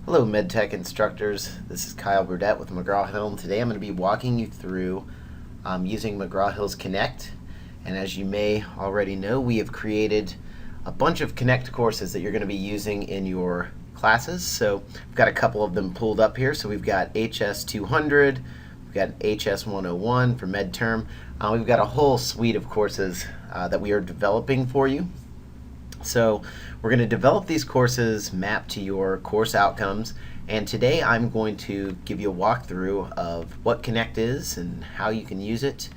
Hello medtech instructors, this is Kyle Burdett with McGraw-Hill, and today I'm going to be walking you through using McGraw-Hill's Connect. And as you may already know, we have created a bunch of Connect courses that you're going to be using in your classes. So we've got a couple of them pulled up here. So we've got HS 200, we've got HS 101 for midterm. We've got a whole suite of courses that we are developing for you. So we're going to develop these courses mapped to your course outcomes, and today I'm going to give you a walkthrough of what Connect is and how you can use it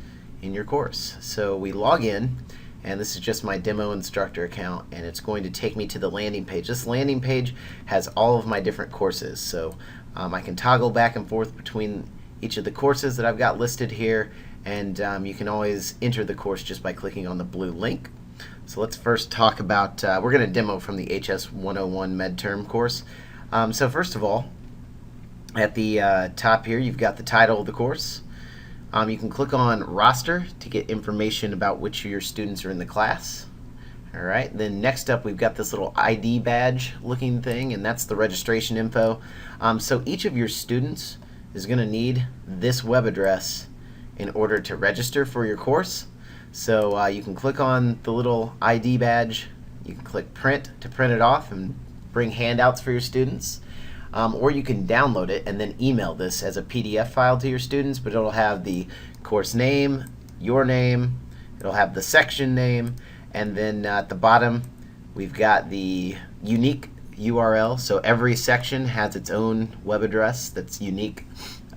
in your course. So we log in, and this is just my demo instructor account, and it's going to take me to the landing page. This landing page has all of my different courses, so I can toggle back and forth between each of the courses that I've got listed here, and you can always enter the course just by clicking on the blue link. So let's first talk about, we're going to demo from the HS 101 midterm course. So first of all, at the top here, you've got the title of the course. You can click on roster to get information about which of your students are in the class. All right, then next up, we've got this little ID badge looking thing, and that's the registration info. So each of your students is going to need this web address in order to register for your course. So you can click on the little ID badge, you can click print to print it off and bring handouts for your students, or you can download it and then email this as a PDF file to your students, but it'll have the course name, your name, it'll have the section name, and then at the bottom we've got the unique URL, so every section has its own web address that's unique,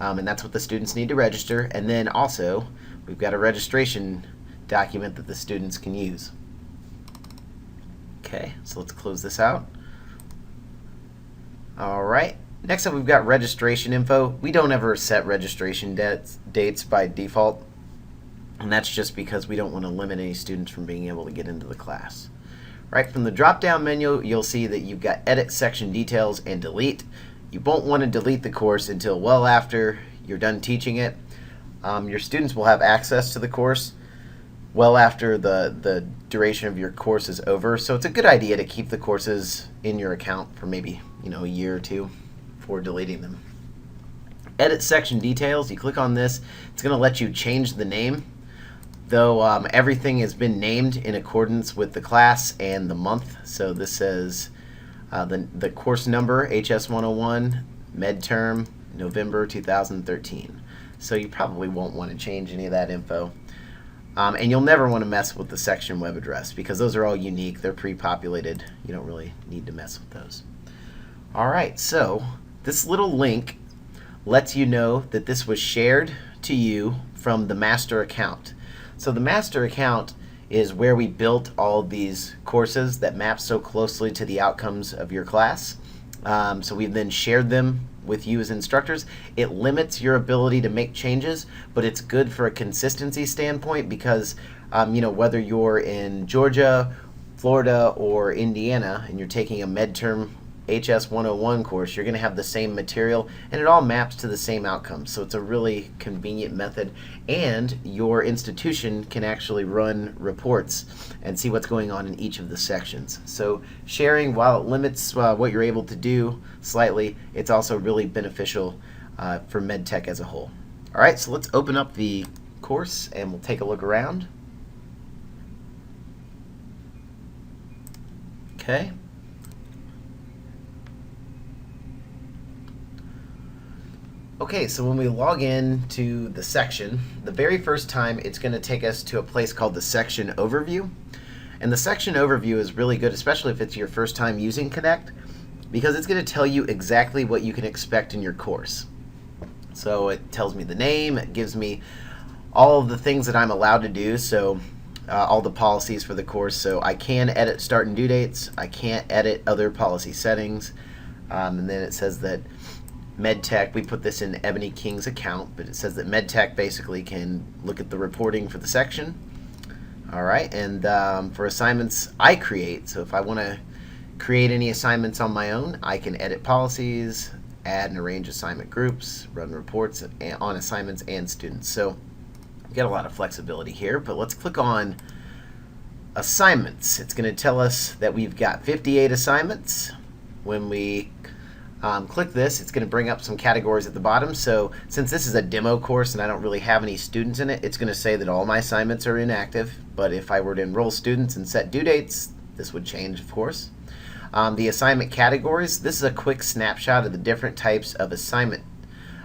and that's what the students need to register. And then also we've got a registration document that the students can use. Okay, so let's close this out. Alright, next up we've got registration info. We don't ever set registration dates by default, and that's just because we don't want to limit any students from being able to get into the class. Right, from the drop down menu you'll see that you've got edit section details and delete. You won't want to delete the course until well after you're done teaching it. Your students will have access to the course well after the duration of your course is over, so it's a good idea to keep the courses in your account for maybe a year or two before deleting them. Edit section details, you click on this, it's going to let you change the name, though everything has been named in accordance with the class and the month. So this says the course number HS 101 midterm November 2013, so you probably won't want to change any of that info. And you'll never want to mess with the section web address because those are all unique. They're pre-populated. You don't really need to mess with those. Alright, so this little link lets you know that this was shared to you from the master account. So the master account is where we built all these courses that map so closely to the outcomes of your class. So we've then shared them with you as instructors. It limits your ability to make changes, but it's good for a consistency standpoint because whether you're in Georgia, Florida, or Indiana and you're taking a midterm HS 101 course, you're going to have the same material and it all maps to the same outcomes. So it's a really convenient method, and your institution can actually run reports and see what's going on in each of the sections. So sharing, while it limits what you're able to do slightly, it's also really beneficial for medtech as a whole. Alright, so let's open up the course and we'll take a look around. Okay. Okay, so when we log in to the section, the very first time it's going to take us to a place called the section overview. And the section overview is really good, especially if it's your first time using Connect, because it's going to tell you exactly what you can expect in your course. So it tells me the name, it gives me all of the things that I'm allowed to do, so all the policies for the course. So I can edit start and due dates, I can't edit other policy settings, and then it says that medtech, we put this in Ebony King's account, but it says that medtech basically can look at the reporting for the section. Alright, and for assignments I create, so if I want to create any assignments on my own, I can edit policies, add and arrange assignment groups, run reports on assignments and students. So you get a lot of flexibility here, but let's click on assignments. It's going to tell us that we've got 58 assignments. When we Click this. It's going to bring up some categories at the bottom. So since this is a demo course and I don't really have any students in it, it's going to say that all my assignments are inactive. But if I were to enroll students and set due dates, this would change, of course. The assignment categories, this is a quick snapshot of the different types of assignments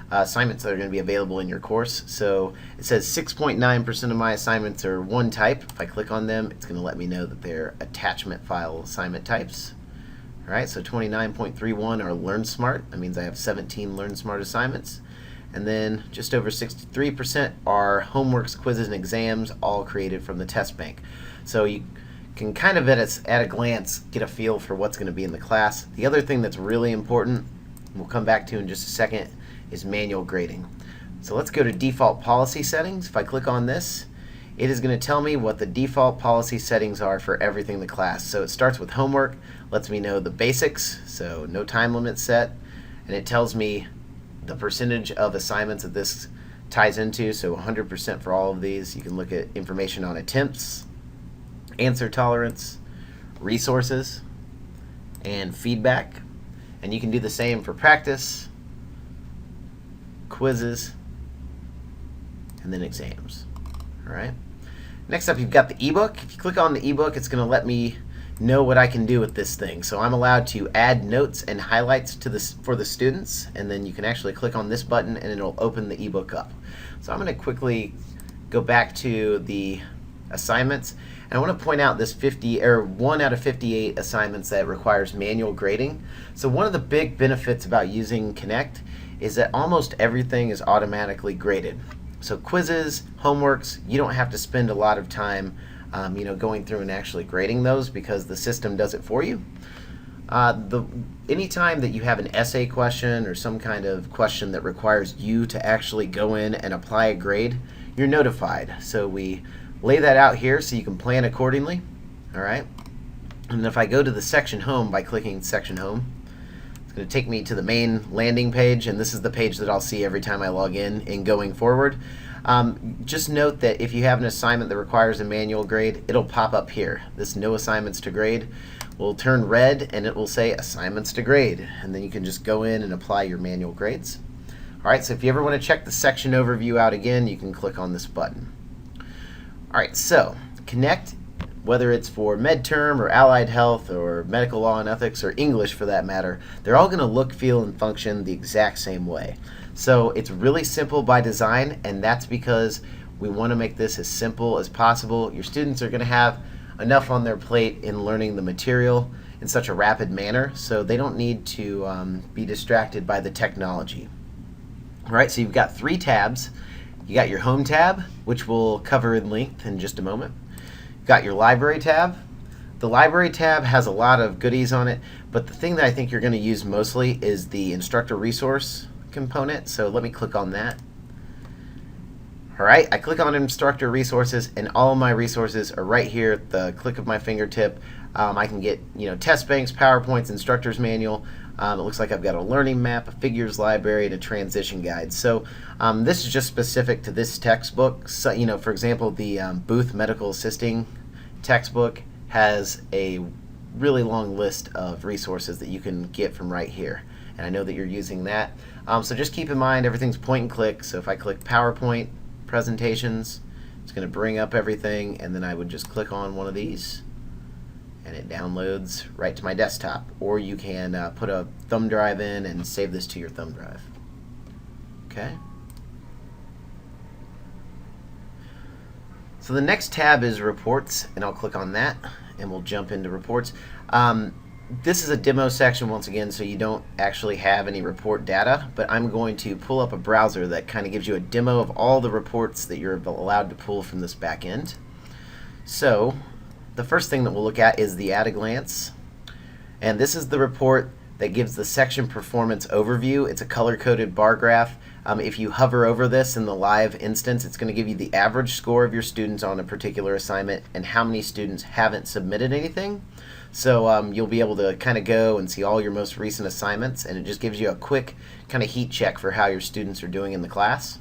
that are going to be available in your course. So it says 6.9% of my assignments are one type. If I click on them, it's going to let me know that they're attachment file assignment types. All right, so 29.31 are LearnSmart. That means I have 17 LearnSmart assignments. And then just over 63% are homeworks, quizzes, and exams, all created from the test bank. So you can kind of at a glance get a feel for what's going to be in the class. The other thing that's really important, we'll come back to in just a second, is manual grading. So let's go to default policy settings. If I click on this, it is going to tell me what the default policy settings are for everything in the class. So it starts with homework, lets me know the basics, so no time limit set, and it tells me the percentage of assignments that this ties into, so 100% for all of these. You can look at information on attempts, answer tolerance, resources, and feedback. And you can do the same for practice, quizzes, and then exams. All right. Next up, you've got the ebook. If you click on the ebook, it's going to let me know what I can do with this thing. So I'm allowed to add notes and highlights to this for the students, and then you can actually click on this button and it'll open the ebook up. So I'm going to quickly go back to the assignments, and I want to point out this 1 out of 58 assignments that requires manual grading. So one of the big benefits about using Connect is that almost everything is automatically graded. So quizzes, homeworks, you don't have to spend a lot of time going through and actually grading those because the system does it for you. Anytime that you have an essay question or some kind of question that requires you to actually go in and apply a grade, you're notified. So we lay that out here so you can plan accordingly. All right. And if I go to the section home by clicking section home, it's going to take me to the main landing page, and this is the page that I'll see every time I log in and going forward. Just note that if you have an assignment that requires a manual grade, it'll pop up here. This no assignments to grade will turn red and it will say assignments to grade, and then you can just go in and apply your manual grades. All right, so if you ever want to check the section overview out again, you can click on this button. All right, so Connect, whether it's for MedTerm or Allied Health or Medical Law and Ethics or English for that matter, they're all going to look, feel, and function the exact same way. So it's really simple by design, and that's because we want to make this as simple as possible. Your students are going to have enough on their plate in learning the material in such a rapid manner, so they don't need to be distracted by the technology. All right, so you've got 3 tabs. You got your Home tab, which we'll cover in length in just a moment. You've got your Library tab. The Library tab has a lot of goodies on it, but the thing that I think you're going to use mostly is the Instructor resource component. So let me click on that. All right, I click on Instructor resources, and all of my resources are right here at the click of my fingertip. I can get test banks, PowerPoints, instructor's manual. It looks like I've got a learning map, a figures library, and a transition guide. So this is just specific to this textbook. So, for example, the Booth Medical Assisting textbook has a really long list of resources that you can get from right here. And I know that you're using that. So just keep in mind everything's point and click. So if I click PowerPoint presentations, it's going to bring up everything, and then I would just click on one of these and it downloads right to my desktop. Or you can put a thumb drive in and save this to your thumb drive. Okay. So the next tab is reports, and I'll click on that and we'll jump into reports. This is a demo section once again, so you don't actually have any report data, but I'm going to pull up a browser that kind of gives you a demo of all the reports that you're allowed to pull from this back end. So the first thing that we'll look at is the at a glance, and this is the report that gives the section performance overview. It's a color-coded bar graph. If you hover over this in the live instance, it's going to give you the average score of your students on a particular assignment and how many students haven't submitted anything. So you'll be able to kind of go and see all your most recent assignments, and it just gives you a quick kind of heat check for how your students are doing in the class.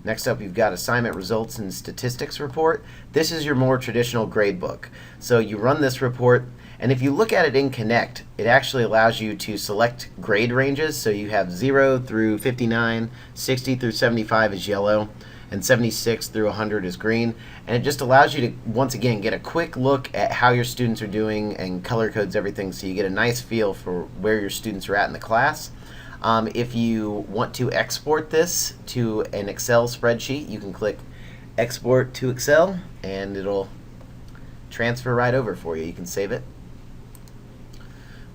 Next up, you've got assignment results and statistics report. This is your more traditional grade book. So you run this report, And if you look at it in Connect, it actually allows you to select grade ranges. So you have 0 through 59, 60 through 75 is yellow, and 76 through 100 is green. And it just allows you to, once again, get a quick look at how your students are doing and color codes everything, so you get a nice feel for where your students are at in the class. If you want to export this to an Excel spreadsheet, you can click Export to Excel, and it'll transfer right over for you. You can save it.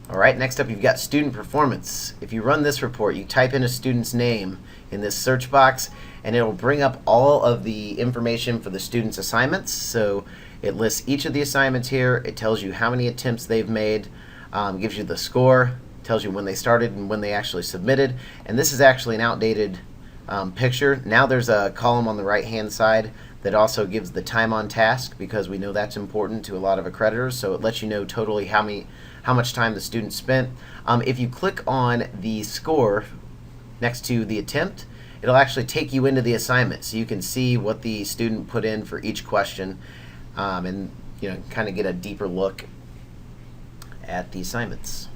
All right, next up you've got student performance. If you run this report, you type in a student's name in this search box, and it'll bring up all of the information for the student's assignments. So it lists each of the assignments here. It tells you how many attempts they've made, gives you the score, tells you when they started and when they actually submitted. And this is actually an outdated picture. Now there's a column on the right hand side that also gives the time on task, because we know that's important to a lot of accreditors. So it lets you know totally how much time the student spent. If you click on the score next to the attempt, it'll actually take you into the assignment, so you can see what the student put in for each question, and kind of get a deeper look at the assignments.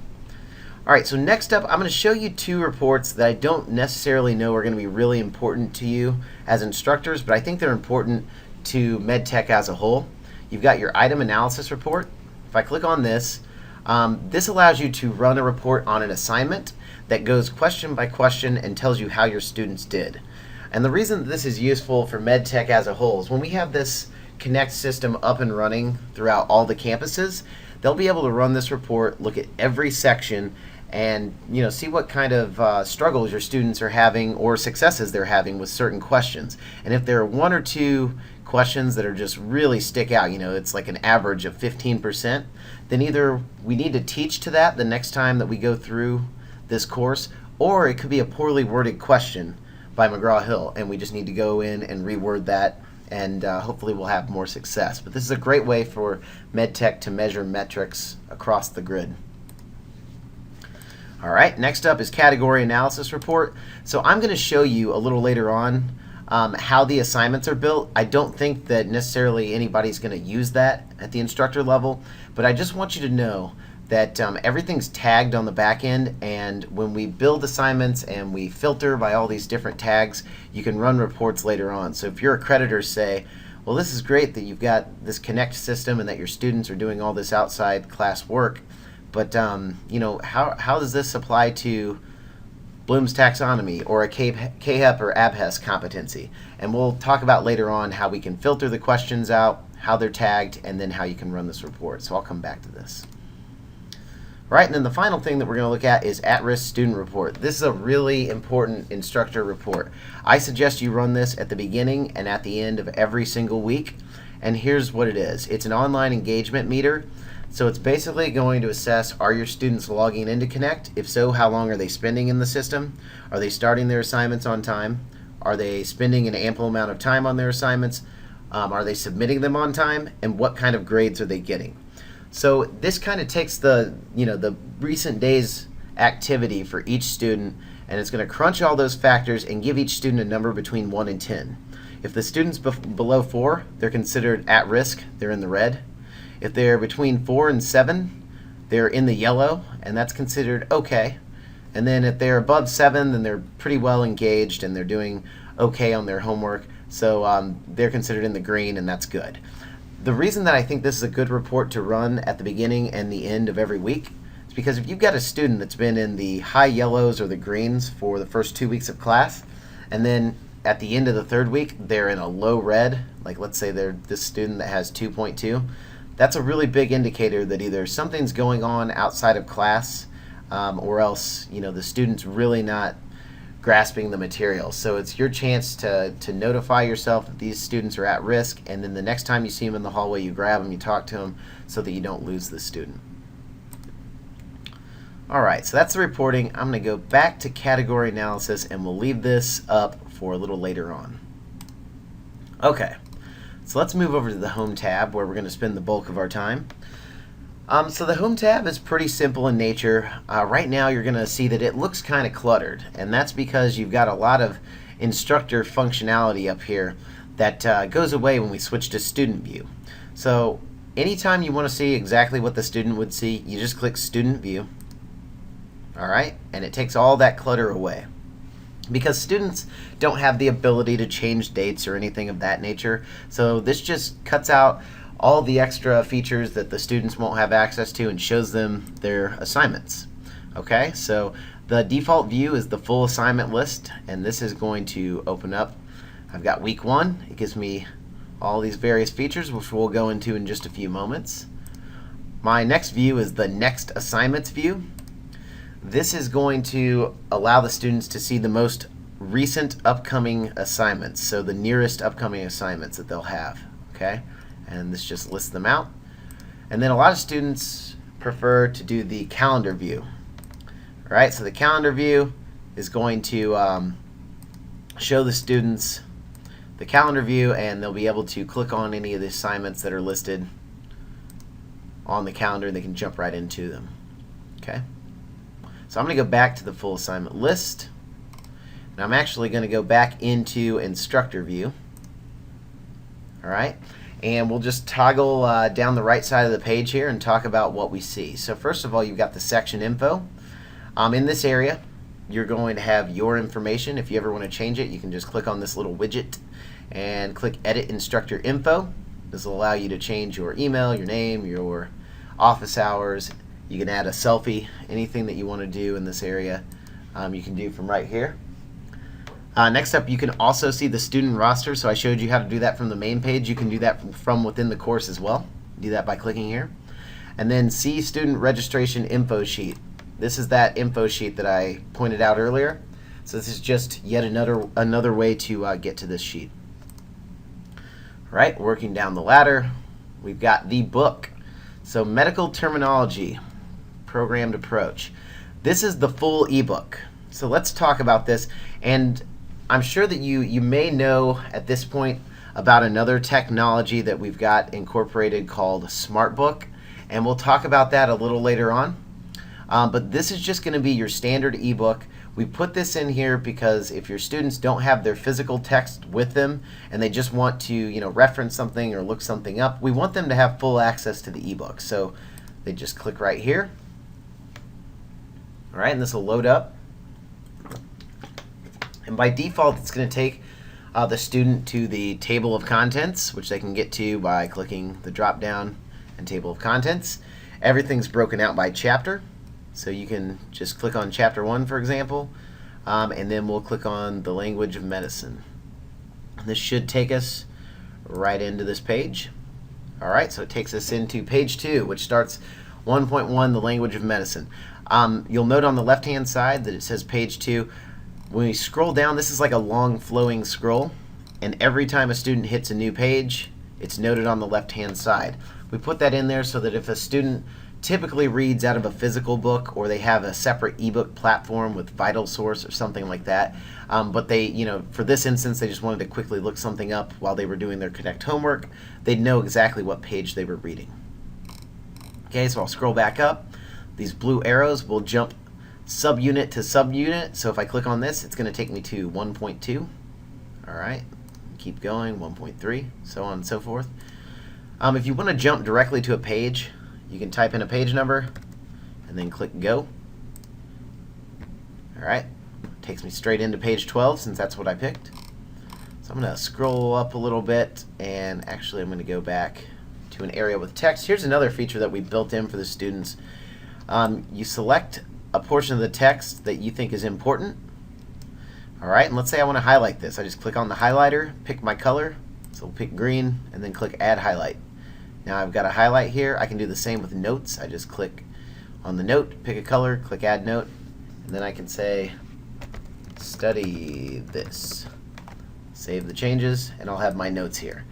All right, so next up I'm going to show you two reports that I don't necessarily know are going to be really important to you as instructors, but I think they're important to medtech as a whole. You've got your item analysis report. If I click on this, this allows you to run a report on an assignment that goes question by question and tells you how your students did. And the reason that this is useful for medtech as a whole is when we have this Connect system up and running throughout all the campuses, they'll be able to run this report, look at every section, and see what kind of struggles your students are having or successes they're having with certain questions. And if there are one or two questions that are just really stick out, it's like an average of 15%, then either we need to teach to that the next time that we go through this course, or it could be a poorly worded question by McGraw-Hill, and we just need to go in and reword that, and hopefully we'll have more success. But this is a great way for medtech to measure metrics across the grid. All right, next up is category analysis report. So I'm going to show you a little later on how the assignments are built. I don't think that necessarily anybody's going to use that at the instructor level, but I just want you to know that everything's tagged on the back end, and when we build assignments and we filter by all these different tags, you can run reports later on. So if your accreditors say, well, this is great that you've got this Connect system and that your students are doing all this outside class work, but how does this apply to Bloom's taxonomy or a CAHEP or ABHES competency? And we'll talk about later on how we can filter the questions out, how they're tagged, and then how you can run this report. So I'll come back to this. Right, and then the final thing that we're going to look at is at-risk student report. This is a really important instructor report. I suggest you run this at the beginning and at the end of every single week. And here's what it is. It's an online engagement meter. So it's basically going to assess, are your students logging into Connect? If so, how long are they spending in the system? Are they starting their assignments on time? Are they spending an ample amount of time on their assignments? Are they submitting them on time? And what kind of grades are they getting? So this kind of takes the recent days activity for each student, and it's going to crunch all those factors and give each student a number between 1 and 10. If the student's below 4, they're considered at risk, they're in the red. If they're between 4 and 7, they're in the yellow, and that's considered okay. And then if they're above 7, then they're pretty well engaged and they're doing okay on their homework. So they're considered in the green, and that's good. The reason that I think this is a good report to run at the beginning and the end of every week is because if you've got a student that's been in the high yellows or the greens for the first 2 weeks of class, and then at the end of the third week they're in a low red, like let's say they're this student that has 2.2, that's a really big indicator that either something's going on outside of class, or else the student's really not grasping the material. So it's your chance to notify yourself that these students are at risk, and then the next time you see them in the hallway, you grab them, you talk to them, so that you don't lose the student. All right, so that's the reporting. I'm going to go back to category analysis, and we'll leave this up for a little later on. Okay, so let's move over to the Home tab, where we're going to spend the bulk of our time. So the Home tab is pretty simple in nature. Right now you're going to see that it looks kind of cluttered, and that's because you've got a lot of instructor functionality up here that goes away when we switch to student view. So anytime you want to see exactly what the student would see, you just click Student View. All right, and it takes all that clutter away. Because students don't have the ability to change dates or anything of that nature, so this just cuts out all the extra features that the students won't have access to and shows them their assignments. Okay, so the default view is the full assignment list, and this is going to open up. I've got week 1. It gives me all these various features, which we'll go into in just a few moments. My next view is the next assignments view. This is going to allow the students to see the most recent upcoming assignments, so the nearest upcoming assignments that they'll have. Okay, and this just lists them out. And then a lot of students prefer to do the calendar view. All right, so the calendar view is going to show the students the calendar view, and they'll be able to click on any of the assignments that are listed on the calendar, and they can jump right into them. Okay, so I'm going to go back to the full assignment list, and I'm actually going to go back into Instructor view. All right, and we'll just toggle down the right side of the page here and talk about what we see. So first of all, you've got the section info. In this area, you're going to have your information. If you ever want to change it, you can just click on this little widget and click Edit Instructor Info. This will allow you to change your email, your name, your office hours. You can add a selfie, anything that you want to do in this area, you can do from right here. Next up, you can also see the student roster. So I showed you how to do that from the main page. You can do that from within the course as well. Do that by clicking here. And then see Student Registration Info Sheet. This is that info sheet that I pointed out earlier. So this is just yet another way to get to this sheet. All right, working down the ladder, we've got the book. So medical terminology, programmed approach. This is the full ebook. So let's talk about this. And I'm sure that you may know at this point about another technology that we've got incorporated called Smartbook. And we'll talk about that a little later on. But this is just going to be your standard ebook. We put this in here because if your students don't have their physical text with them and they just want to, reference something or look something up, we want them to have full access to the ebook. So they just click right here. All right, and this will load up. And by default, it's going to take the student to the table of contents, which they can get to by clicking the drop down and table of contents. Everything's broken out by chapter. So you can just click on chapter 1, for example, and then we'll click on the language of medicine. This should take us right into this page. All right, so it takes us into page 2, which starts 1.1, the language of medicine. You'll note on the left-hand side that it says page 2. When we scroll down, this is like a long flowing scroll, and every time a student hits a new page, it's noted on the left-hand side. We put that in there so that if a student typically reads out of a physical book, or they have a separate ebook platform with Vital Source or something like that, but they, for this instance, they just wanted to quickly look something up while they were doing their Connect homework, they'd know exactly what page they were reading. Okay, so I'll scroll back up. These blue arrows will jump subunit to subunit. So if I click on this, it's going to take me to 1.2. All right, keep going, 1.3, so on and so forth. If you want to jump directly to a page, you can type in a page number and then click go. All right, takes me straight into page 12 since that's what I picked. So I'm going to scroll up a little bit, and actually I'm going to go back to an area with text. Here's another feature that we built in for the students. You select a portion of the text that you think is important. All right, and let's say I want to highlight this. I just click on the highlighter, pick my color, so we'll pick green, and then click Add Highlight. Now I've got a highlight here. I can do the same with notes. I just click on the note, pick a color, click Add Note, and then I can say, study this. Save the changes, and I'll have my notes here.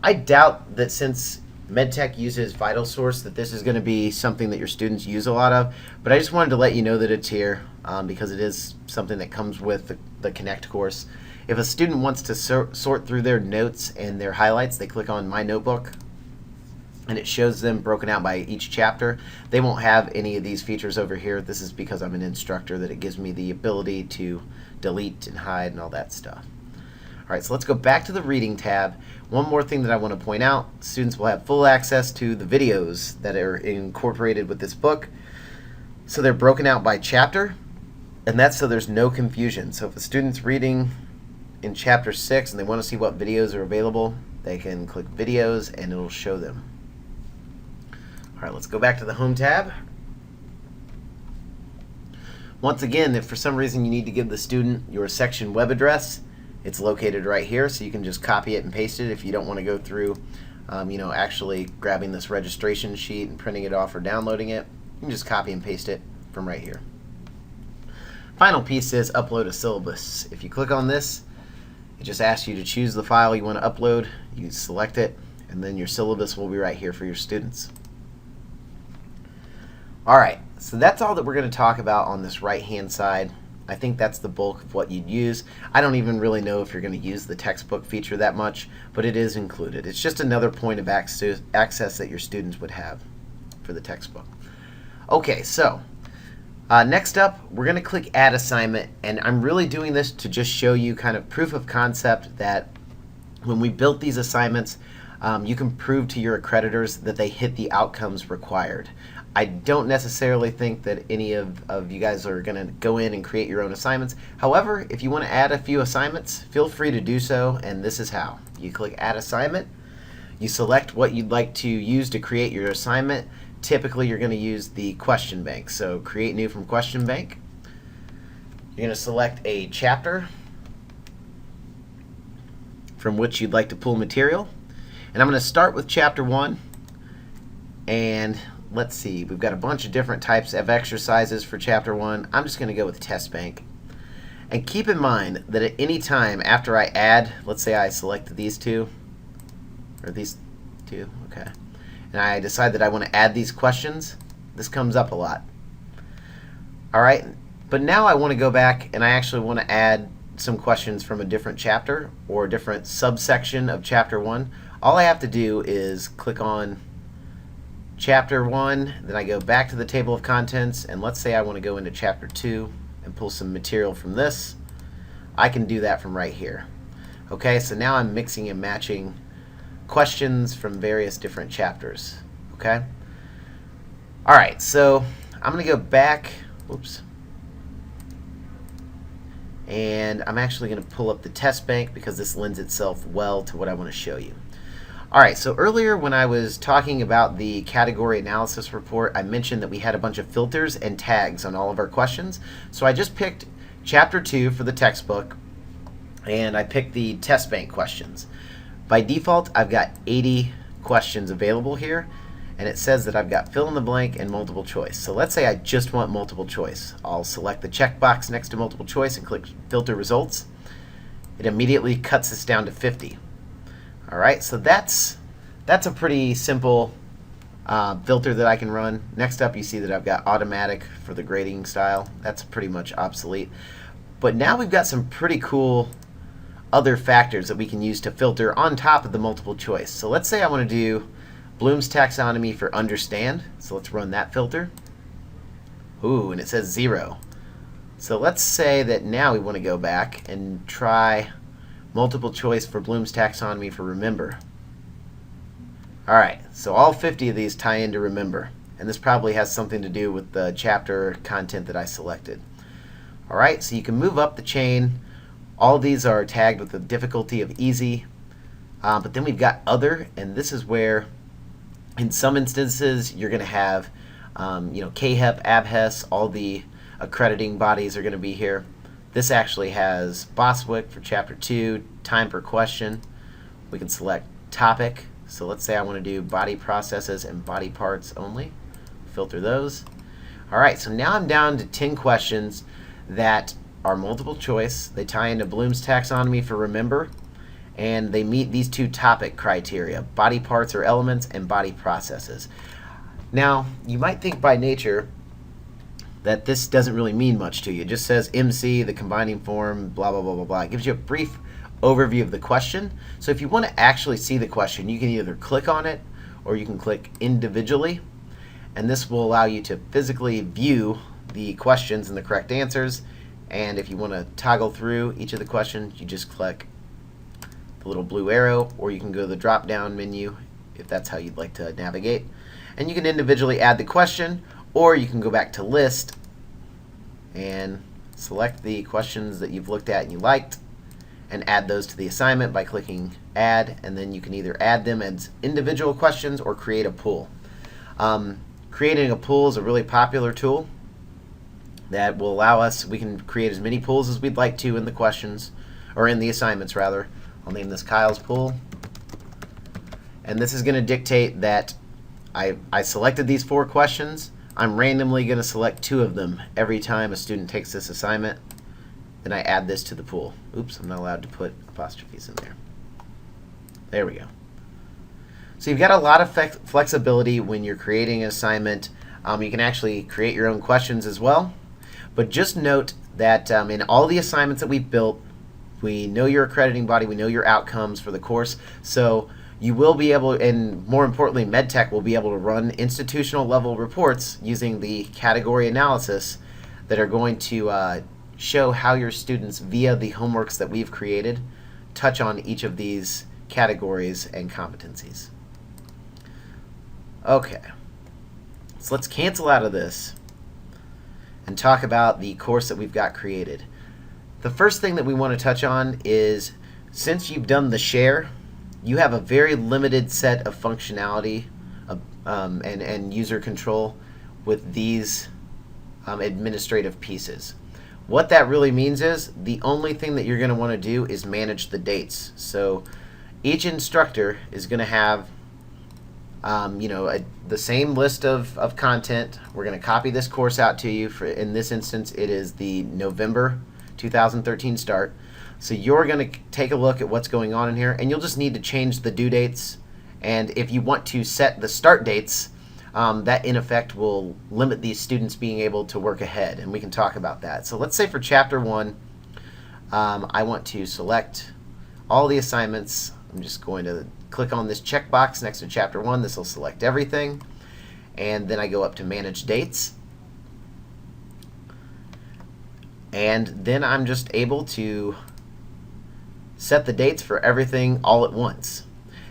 I doubt that since medtech uses Vital Source that this is going to be something that your students use a lot of, but I just wanted to let you know that it's here because it is something that comes with the Connect course. If a student wants to sort through their notes and their highlights, they click on My Notebook, and it shows them broken out by each chapter. They won't have any of these features over here. This is because I'm an instructor that it gives me the ability to delete and hide and all that stuff. All right, so let's go back to the reading tab. One more thing that I want to point out, students will have full access to the videos that are incorporated with this book. So they're broken out by chapter, and that's so there's no confusion. So if a student's reading in chapter 6 and they want to see what videos are available, they can click videos and it'll show them. All right, let's go back to the home tab. Once again, if for some reason you need to give the student your section web address, it's located right here, so you can just copy it and paste it if you don't want to go through actually grabbing this registration sheet and printing it off or downloading it. You can just copy and paste it from right here. Final piece is upload a syllabus. If you click on this, it just asks you to choose the file you want to upload. You select it, and then your syllabus will be right here for your students. All right, so that's all that we're going to talk about on this right-hand side. I think that's the bulk of what you'd use. I don't even really know if you're going to use the textbook feature that much, but it is included. It's just another point of access that your students would have for the textbook. Okay, so next up, we're going to click Add Assignment, and I'm really doing this to just show you kind of proof of concept that when we built these assignments, you can prove to your accreditors that they hit the outcomes required. I don't necessarily think that any of you guys are going to go in and create your own assignments. However, if you want to add a few assignments, feel free to do so, and this is how. You click Add Assignment. You select what you'd like to use to create your assignment. Typically, you're going to use the question bank. So create new from question bank. You're going to select a chapter from which you'd like to pull material. And I'm going to start with chapter 1. And let's see, we've got a bunch of different types of exercises for chapter 1. I'm just going to go with test bank. And keep in mind that at any time after I add, let's say I selected these two, or these two, okay, and I decide that I want to add these questions, this comes up a lot. All right, but now I want to go back and I actually want to add some questions from a different chapter or a different subsection of chapter 1. All I have to do is click on chapter 1, then I go back to the table of contents, and let's say I want to go into chapter 2 and pull some material from this. I can do that from right here. Okay, so now I'm mixing and matching questions from various different chapters. Okay? Alright, so I'm going to go back, whoops, and I'm actually going to pull up the test bank because this lends itself well to what I want to show you. Alright, so earlier when I was talking about the category analysis report, I mentioned that we had a bunch of filters and tags on all of our questions. So I just picked chapter 2 for the textbook, and I picked the test bank questions. By default, I've got 80 questions available here, and it says that I've got fill in the blank and multiple choice. So let's say I just want multiple choice. I'll select the checkbox next to multiple choice and click filter results. It immediately cuts this down to 50. All right, so that's a pretty simple filter that I can run. Next up, you see that I've got automatic for the grading style. That's pretty much obsolete. But now we've got some pretty cool other factors that we can use to filter on top of the multiple choice. So let's say I want to do Bloom's taxonomy for understand. So let's run that filter. Ooh, and it says 0. So let's say that now we want to go back and try multiple choice for Bloom's taxonomy for remember. Alright, so all 50 of these tie into remember, and this probably has something to do with the chapter content that I selected. Alright, so you can move up the chain. All these are tagged with the difficulty of easy, but then we've got other, and this is where in some instances you're going to have KHEP, ABHES, all the accrediting bodies are going to be here. This actually has Boswick for chapter 2, time per question. We can select topic. So let's say I want to do body processes and body parts only. Filter those. All right, so now I'm down to 10 questions that are multiple choice. They tie into Bloom's taxonomy for remember, and they meet these two topic criteria, body parts or elements and body processes. Now, you might think by nature that this doesn't really mean much to you. It just says MC, the combining form, blah, blah, blah, blah, blah. It gives you a brief overview of the question. So if you want to actually see the question, you can either click on it or you can click individually, and this will allow you to physically view the questions and the correct answers. And if you want to toggle through each of the questions, you just click the little blue arrow, or you can go to the drop down menu if that's how you'd like to navigate. And you can individually add the question, or you can go back to list and select the questions that you've looked at and you liked and add those to the assignment by clicking add, and then you can either add them as individual questions or create a pool. Creating a pool is a really popular tool that will allow us, we can create as many pools as we'd like to in the questions, or in the assignments rather. I'll name this Kyle's pool. And this is going to dictate that I selected these 4 questions. I'm randomly going to select 2 of them every time a student takes this assignment. Then I add this to the pool. Oops, I'm not allowed to put apostrophes in there. There we go. So you've got a lot of flexibility when you're creating an assignment. You can actually create your own questions as well. But just note that in all the assignments that we've built, we know your accrediting body, we know your outcomes for the course. So you will be able, and more importantly, medtech will be able to run institutional level reports using the category analysis that are going to show how your students, via the homeworks that we've created, touch on each of these categories and competencies. Okay, so let's cancel out of this and talk about the course that we've got created. The first thing that we want to touch on is, since you've done the share, you have a very limited set of functionality and user control with these administrative pieces. What that really means is the only thing that you're going to want to do is manage the dates. So each instructor is going to have the same list of content. We're going to copy this course out to you. In this instance, it is the November 2013 start. So you're going to take a look at what's going on in here, and you'll just need to change the due dates. And if you want to set the start dates, that in effect will limit these students being able to work ahead, and we can talk about that. So let's say for Chapter 1, I want to select all the assignments. I'm just going to click on this checkbox next to Chapter 1. This will select everything. And then I go up to Manage Dates. And then I'm just able to set the dates for everything all at once.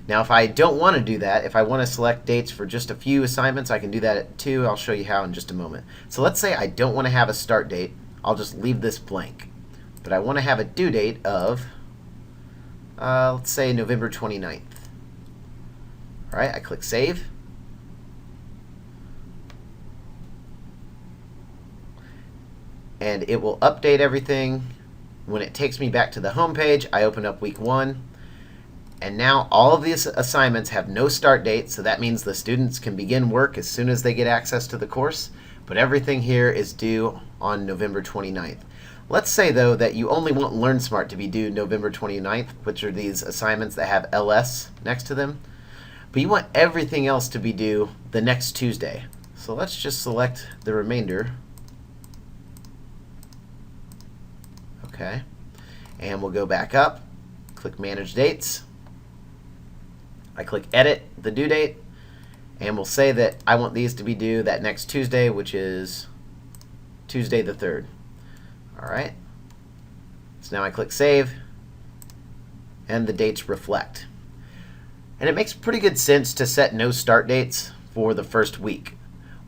Now, if I don't want to do that, if I want to select dates for just a few assignments, I can do that too. I'll show you how in just a moment. So let's say I don't want to have a start date. I'll just leave this blank. But I want to have a due date of, let's say November 29th. All right, I click Save. And it will update everything. When it takes me back to the home page, I open up week 1. And now all of these assignments have no start date, so that means the students can begin work as soon as they get access to the course. But everything here is due on November 29th. Let's say, though, that you only want LearnSmart to be due November 29th, which are these assignments that have LS next to them. But you want everything else to be due the next Tuesday. So let's just select the remainder. Okay, and we'll go back up, click Manage Dates. I click Edit the due date, and we'll say that I want these to be due that next Tuesday, which is Tuesday the 3rd. All right, so now I click Save, and the dates reflect. And it makes pretty good sense to set no start dates for the first week.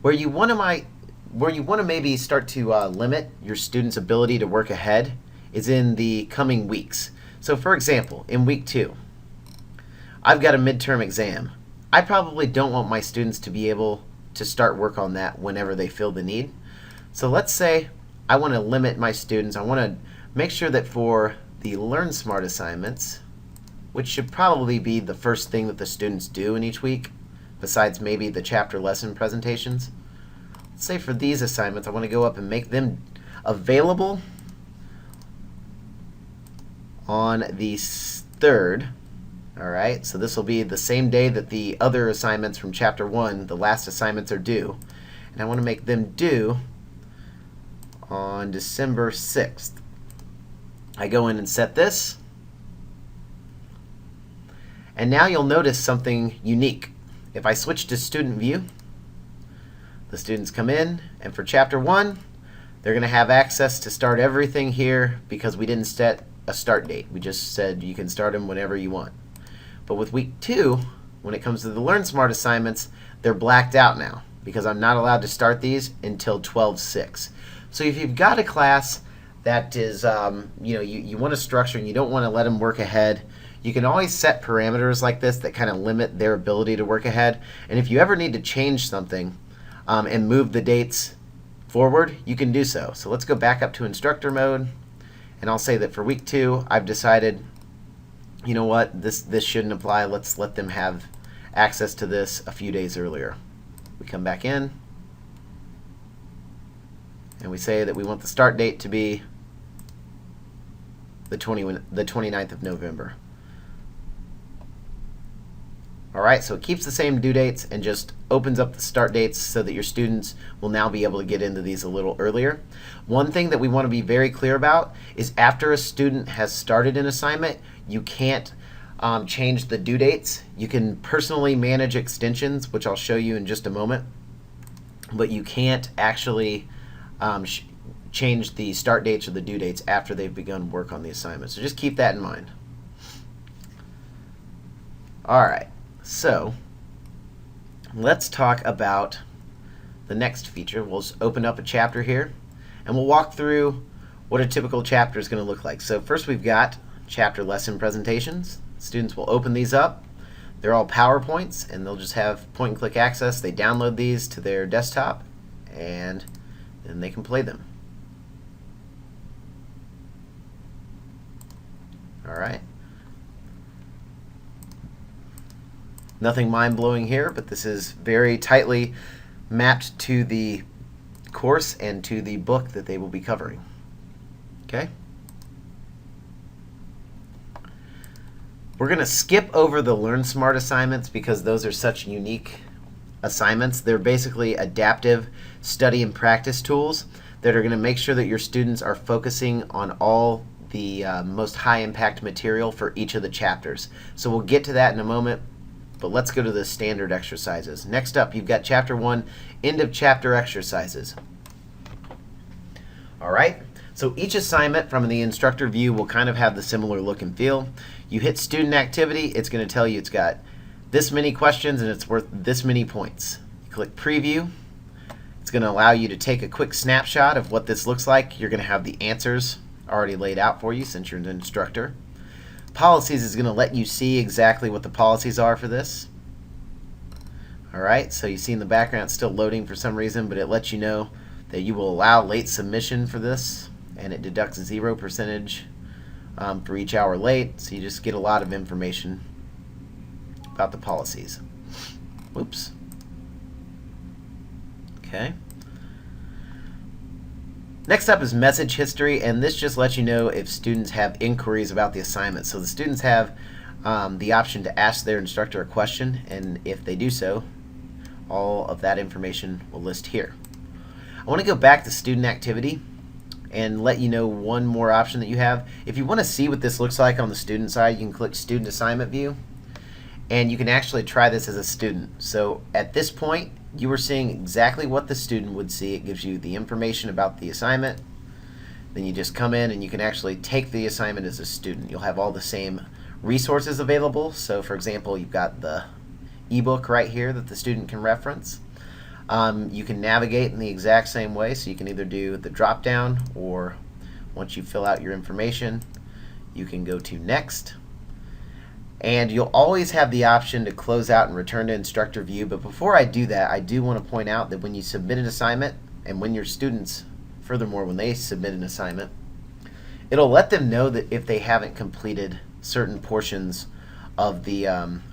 Where you want to maybe start to limit your students' ability to work ahead is in the coming weeks. So for example, in week 2, I've got a midterm exam. I probably don't want my students to be able to start work on that whenever they feel the need. So let's say I want to limit my students. I want to make sure that for the LearnSmart assignments, which should probably be the first thing that the students do in each week, besides maybe the chapter lesson presentations. Let's say for these assignments, I want to go up and make them available on the 3rd. All right, so this will be the same day that the other assignments from Chapter 1, the last assignments, are due. And I want to make them due on December 6th. I go in and set this. And now you'll notice something unique. If I switch to Student View, the students come in, and for Chapter 1, they're going to have access to start everything here because we didn't set a start date. We just said you can start them whenever you want. But with week 2, when it comes to the LearnSmart assignments, they're blacked out now because I'm not allowed to start these until 12/6. So if you've got a class that is, you want to structure and you don't want to let them work ahead, you can always set parameters like this that kind of limit their ability to work ahead. And if you ever need to change something and move the dates forward, you can do so. So let's go back up to instructor mode, and I'll say that for week 2, I've decided, you know what, this shouldn't apply. Let's let them have access to this a few days earlier. We come back in, and we say that we want the start date to be the 29th of November. All right, so it keeps the same due dates and just opens up the start dates so that your students will now be able to get into these a little earlier. One thing that we want to be very clear about is after a student has started an assignment, you can't change the due dates. You can personally manage extensions, which I'll show you in just a moment, but you can't actually change the start dates or the due dates after they've begun work on the assignment. So just keep that in mind. All right. So let's talk about the next feature. We'll just open up a chapter here, and we'll walk through what a typical chapter is going to look like. So first we've got chapter lesson presentations. Students will open these up. They're all PowerPoints, and they'll just have point-and-click access. They download these to their desktop, and then they can play them. All right. Nothing mind-blowing here, but this is very tightly mapped to the course and to the book that they will be covering. Okay? We're going to skip over the LearnSmart assignments because those are such unique assignments. They're basically adaptive study and practice tools that are going to make sure that your students are focusing on all the most high-impact material for each of the chapters. So we'll get to that in a moment. But let's go to the standard exercises. Next up, you've got Chapter 1, End of Chapter Exercises. All right, so each assignment from the instructor view will kind of have the similar look and feel. You hit Student Activity, it's going to tell you it's got this many questions and it's worth this many points. You click Preview. It's going to allow you to take a quick snapshot of what this looks like. You're going to have the answers already laid out for you since you're an instructor. Policies is going to let you see exactly what the policies are for this. All right, so you see in the background it's still loading for some reason, but it lets you know that you will allow late submission for this, and it deducts 0% for each hour late, so you just get a lot of information about the policies. Whoops. Okay. Next up is message history, and this just lets you know if students have inquiries about the assignment. So the students have the option to ask their instructor a question, and if they do so, all of that information will list here. I want to go back to student activity and let you know one more option that you have. If you want to see what this looks like on the student side, you can click Student Assignment View, and you can actually try this as a student. So at this point, you are seeing exactly what the student would see. It gives you the information about the assignment. Then you just come in and you can actually take the assignment as a student. You'll have all the same resources available. So for example, you've got the ebook right here that the student can reference. You can navigate in the exact same way. So you can either do the drop down, or once you fill out your information, you can go to Next. And you'll always have the option to close out and return to instructor view. But before I do that, I do want to point out that when you submit an assignment, and when your students, furthermore, when they submit an assignment, it'll let them know that if they haven't completed certain portions of the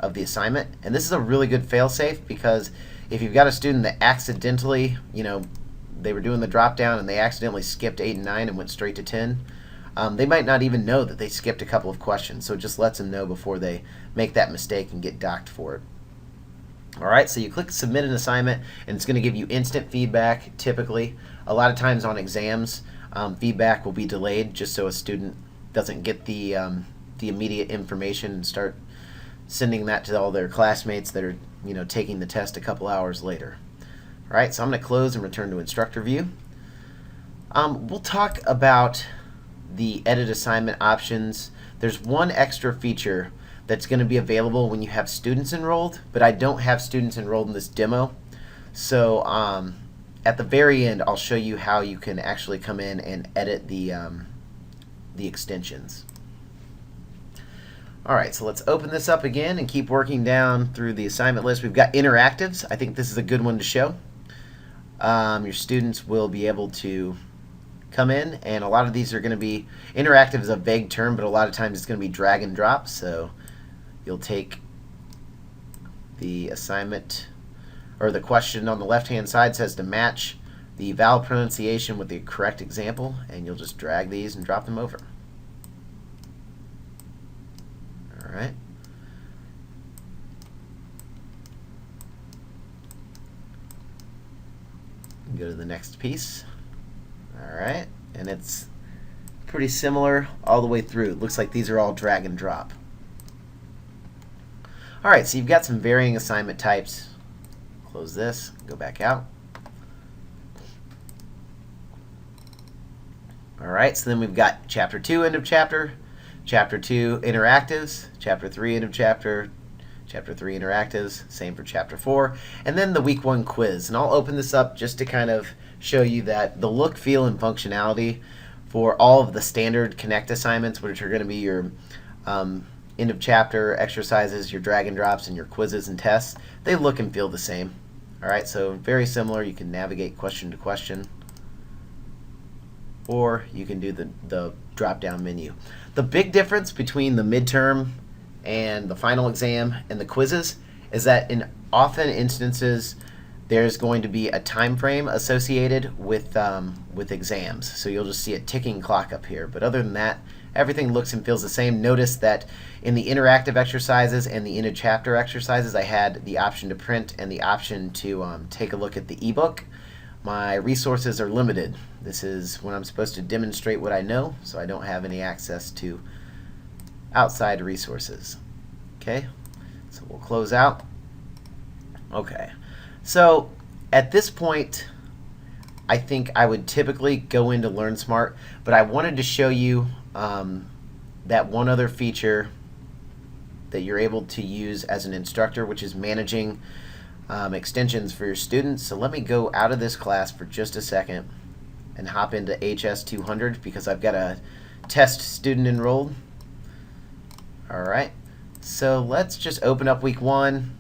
assignment. And this is a really good fail-safe, because if you've got a student that accidentally, they were doing the drop down and they accidentally skipped 8 and 9 and went straight to 10, they might not even know that they skipped a couple of questions, so it just lets them know before they make that mistake and get docked for it. All right, so you click Submit an Assignment, and it's going to give you instant feedback, typically. A lot of times on exams, feedback will be delayed just so a student doesn't get the immediate information and start sending that to all their classmates that are taking the test a couple hours later. All right, so I'm going to close and return to instructor view. We'll talk about the edit assignment options, there's one extra feature that's going to be available when you have students enrolled, but I don't have students enrolled in this demo. So at the very end, I'll show you how you can actually come in and edit the extensions. All right, so let's open this up again and keep working down through the assignment list. We've got interactives. I think this is a good one to show. Your students will be able to come in, and a lot of these are going to be, interactive is a vague term, but a lot of times it's going to be drag and drop. So you'll take the assignment, or the question on the left-hand side says to match the vowel pronunciation with the correct example, and you'll just drag these and drop them over. All right. Go to the next piece. All right, and it's pretty similar all the way through. It looks like these are all drag and drop. All right, so you've got some varying assignment types. Close this, go back out. All right, so then we've got Chapter 2, end of chapter, Chapter 2, interactives, Chapter 3, end of chapter, Chapter 3, interactives, same for Chapter 4, and then the Week 1 quiz. And I'll open this up just to kind of show you that the look, feel, and functionality for all of the standard Connect assignments, which are going to be your end of chapter exercises, your drag and drops, and your quizzes and tests, they look and feel the same. All right, so very similar. You can navigate question to question, or you can do the drop-down menu. The big difference between the midterm and the final exam and the quizzes is that in often instances there's going to be a time frame associated with exams. So you'll just see a ticking clock up here. But other than that, everything looks and feels the same. Notice that in the interactive exercises and the end of chapter exercises, I had the option to print and the option to take a look at the ebook. My resources are limited. This is when I'm supposed to demonstrate what I know, so I don't have any access to outside resources. Okay, so we'll close out. Okay, so at this point, I think I would typically go into LearnSmart, but I wanted to show you that one other feature that you're able to use as an instructor, which is managing extensions for your students. So let me go out of this class for just a second and hop into HS200 because I've got a test student enrolled. All right, so let's just open up week 1,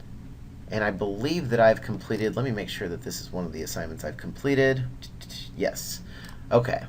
and I believe that I've completed, let me make sure that this is one of the assignments I've completed. Yes. Okay,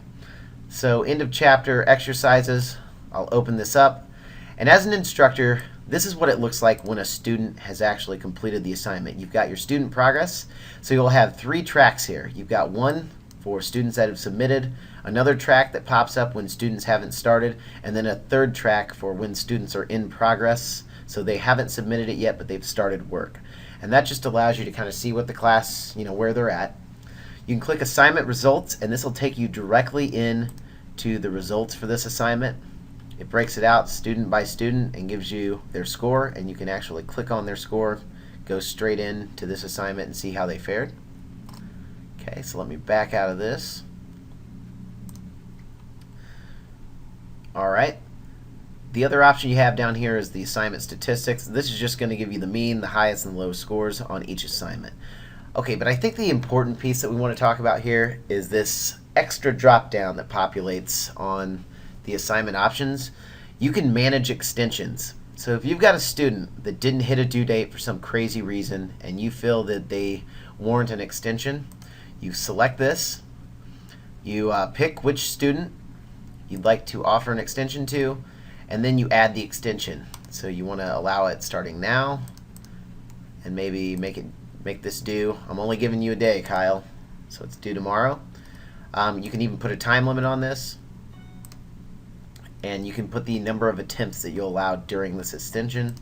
so end of chapter exercises. I'll open this up, and as an instructor, this is what it looks like when a student has actually completed the assignment. You've got your student progress, so you'll have 3 tracks here. You've got one for students that have submitted, another track that pops up when students haven't started, and then a third track for when students are in progress, so they haven't submitted it yet, but they've started work. And that just allows you to kind of see what the class, where they're at. You can click assignment results, and this will take you directly in to the results for this assignment. It breaks it out student by student and gives you their score, and you can actually click on their score, go straight in to this assignment and see how they fared. Okay, so let me back out of this. All right. The other option you have down here is the assignment statistics. This is just going to give you the mean, the highest, and the lowest scores on each assignment. Okay, but I think the important piece that we want to talk about here is this extra drop down that populates on the assignment options. You can manage extensions. So if you've got a student that didn't hit a due date for some crazy reason and you feel that they warrant an extension, you select this, you pick which student you'd like to offer an extension to, and then you add the extension. So you want to allow it starting now, and maybe make this due. I'm only giving you a day, Kyle, so it's due tomorrow. You can even put a time limit on this, and you can put the number of attempts that you'll allow during this extension.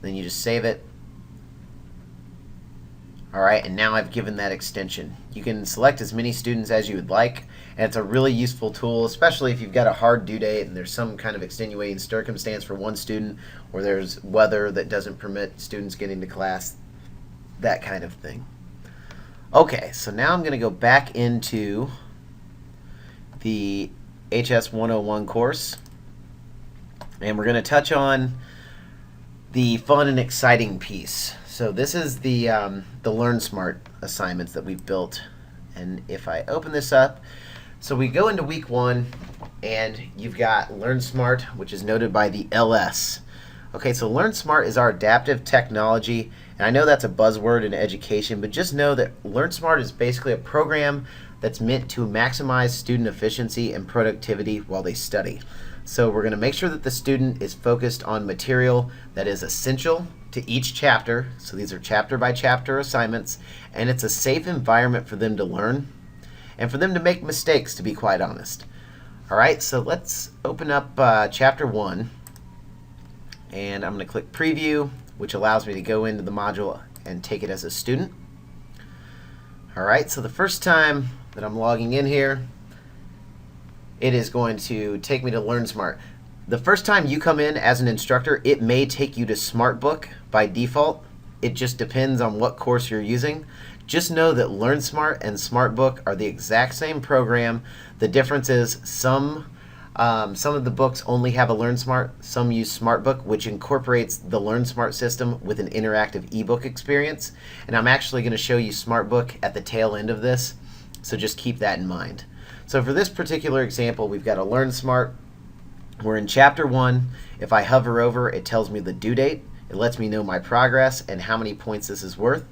Then you just save it. All right, and now I've given that extension. You can select as many students as you would like, and it's a really useful tool, especially if you've got a hard due date and there's some kind of extenuating circumstance for one student, or there's weather that doesn't permit students getting to class, that kind of thing. Okay, so now I'm going to go back into the HS 101 course, and we're going to touch on the fun and exciting piece. So this is the LearnSmart assignments that we've built, and if I open this up, so we go into week 1, and you've got LearnSmart, which is noted by the LS. Okay, so LearnSmart is our adaptive technology, and I know that's a buzzword in education, but just know that LearnSmart is basically a program that's meant to maximize student efficiency and productivity while they study. So we're going to make sure that the student is focused on material that is essential to each chapter. So these are chapter by chapter assignments, and it's a safe environment for them to learn and for them to make mistakes, to be quite honest. All right, so let's open up chapter 1, and I'm going to click preview, which allows me to go into the module and take it as a student. All right, so the first time that I'm logging in here, it is going to take me to LearnSmart. The first time you come in as an instructor, it may take you to Smartbook by default. It just depends on what course you're using. Just know that LearnSmart and Smartbook are the exact same program. The difference is some of the books only have a LearnSmart, some use Smartbook, which incorporates the LearnSmart system with an interactive ebook experience. And I'm actually going to show you Smartbook at the tail end of this, so just keep that in mind. So for this particular example, we've got a LearnSmart. We're in chapter 1. If I hover over, it tells me the due date. It lets me know my progress and how many points this is worth.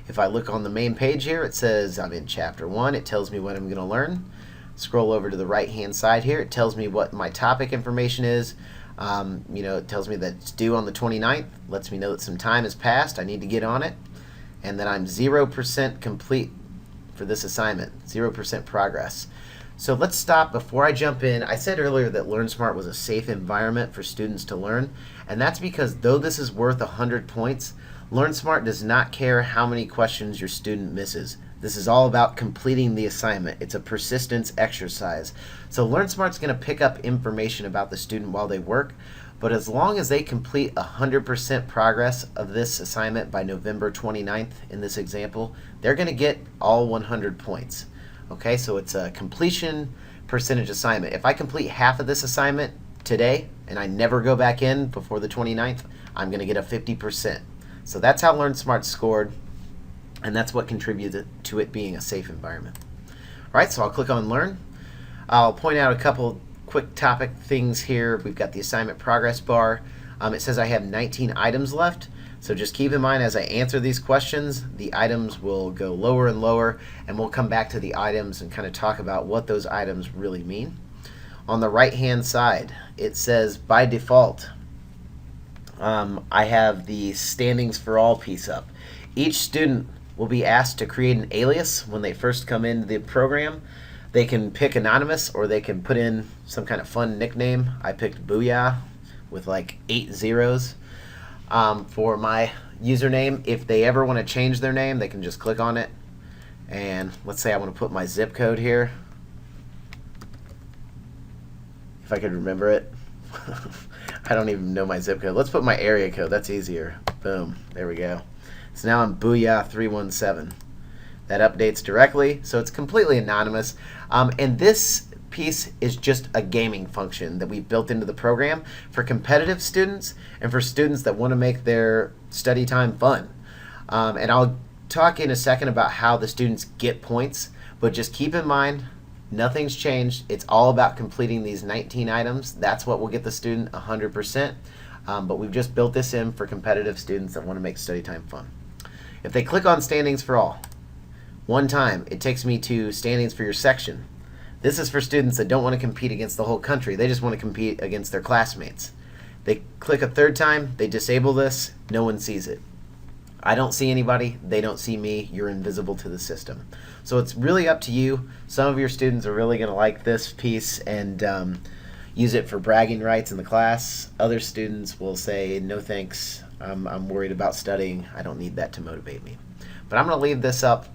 If I look on the main page here, it says I'm in chapter 1. It tells me what I'm going to learn. Scroll over to the right hand side here, it tells me what my topic information is. It tells me that it's due on the 29th, lets me know that some time has passed, I need to get on it, and that I'm 0% complete for this assignment, 0% progress. So let's stop before I jump in. I said earlier that LearnSmart was a safe environment for students to learn, and that's because though this is worth 100 points, LearnSmart does not care how many questions your student misses. This is all about completing the assignment. It's a persistence exercise. So LearnSmart's going to pick up information about the student while they work, but as long as they complete 100% progress of this assignment by November 29th in this example, they're going to get all 100 points. Okay, so it's a completion percentage assignment. If I complete half of this assignment today and I never go back in before the 29th, I'm going to get a 50%. So that's how LearnSmart scored. And that's what contributed to it being a safe environment. All right, so I'll click on Learn. I'll point out a couple quick topic things here. We've got the assignment progress bar. It says I have 19 items left. So just keep in mind as I answer these questions, the items will go lower and lower, and we'll come back to the items and kind of talk about what those items really mean. On the right-hand side, it says by default, I have the standings for all piece up. Each student will be asked to create an alias when they first come into the program. They can pick anonymous or they can put in some kind of fun nickname. I picked Booyah with like 8 zeros for my username. If they ever want to change their name, they can just click on it. And let's say I want to put my zip code here. If I could remember it. I don't even know my zip code. Let's put my area code. That's easier. Boom. There we go. So now I'm Booyah 317. That updates directly, so it's completely anonymous. And this piece is just a gaming function that we've built into the program for competitive students and for students that want to make their study time fun. And I'll talk in a second about how the students get points, but just keep in mind, nothing's changed. It's all about completing these 19 items. That's what will get the student 100%. But we've just built this in for competitive students that want to make study time fun. If they click on Standings for All, one time, it takes me to Standings for your section. This is for students that don't want to compete against the whole country. They just want to compete against their classmates. They click a third time, they disable this, no one sees it. I don't see anybody, they don't see me, you're invisible to the system. So it's really up to you. Some of your students are really going to like this piece and use it for bragging rights in the class. Other students will say, no thanks, I'm worried about studying, I don't need that to motivate me. But I'm going to leave this up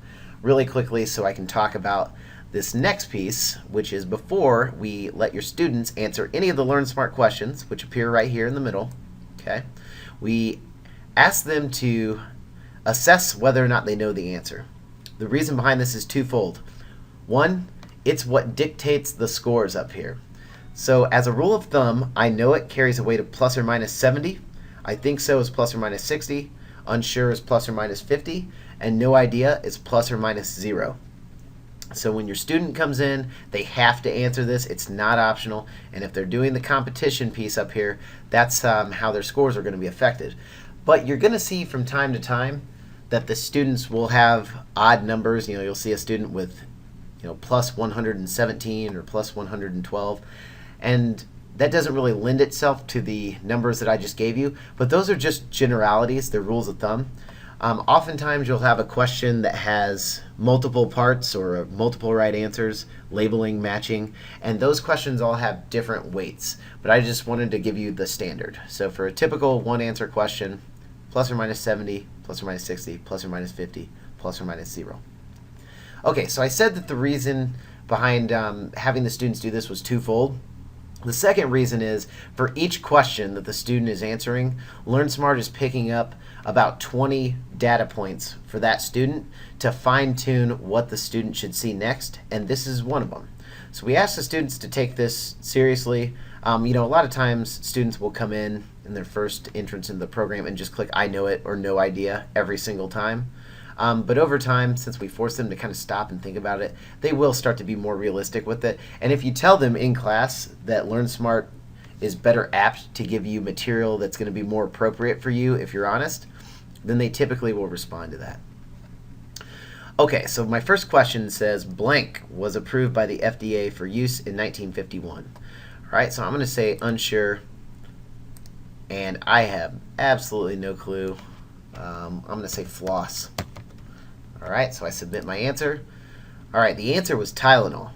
really quickly so I can talk about this next piece, which is before we let your students answer any of the LearnSmart questions, which appear right here in the middle. Okay, we ask them to assess whether or not they know the answer. The reason behind this is twofold. One, it's what dictates the scores up here. So as a rule of thumb, I know it carries a weight of plus or minus 70. I think so is plus or minus 60. Unsure is plus or minus 50. And no idea is plus or minus 0. So when your student comes in, they have to answer this. It's not optional. And if they're doing the competition piece up here, that's how their scores are going to be affected. But you're going to see from time to time that the students will have odd numbers. You'll see a student with plus 117 or plus 112. And that doesn't really lend itself to the numbers that I just gave you. But those are just generalities. They're rules of thumb. Oftentimes you'll have a question that has multiple parts or multiple right answers, labeling, matching, and those questions all have different weights. But I just wanted to give you the standard. So for a typical one answer question, plus or minus 70, plus or minus 60, plus or minus 50, plus or minus 0. Okay, so I said that the reason behind having the students do this was twofold. The second reason is for each question that the student is answering, LearnSmart is picking up about 20 data points for that student to fine-tune what the student should see next, and this is one of them. So we ask the students to take this seriously. A lot of times students will come in their first entrance into the program and just click I know it or no idea every single time. But over time, since we force them to kind of stop and think about it, they will start to be more realistic with it. And if you tell them in class that LearnSmart is better apt to give you material that's going to be more appropriate for you if you're honest, then they typically will respond to that. Okay, so my first question says blank was approved by the FDA for use in 1951. All right, so I'm going to say unsure, and I have absolutely no clue. I'm going to say floss. All right, so I submit my answer. All right, the answer was Tylenol.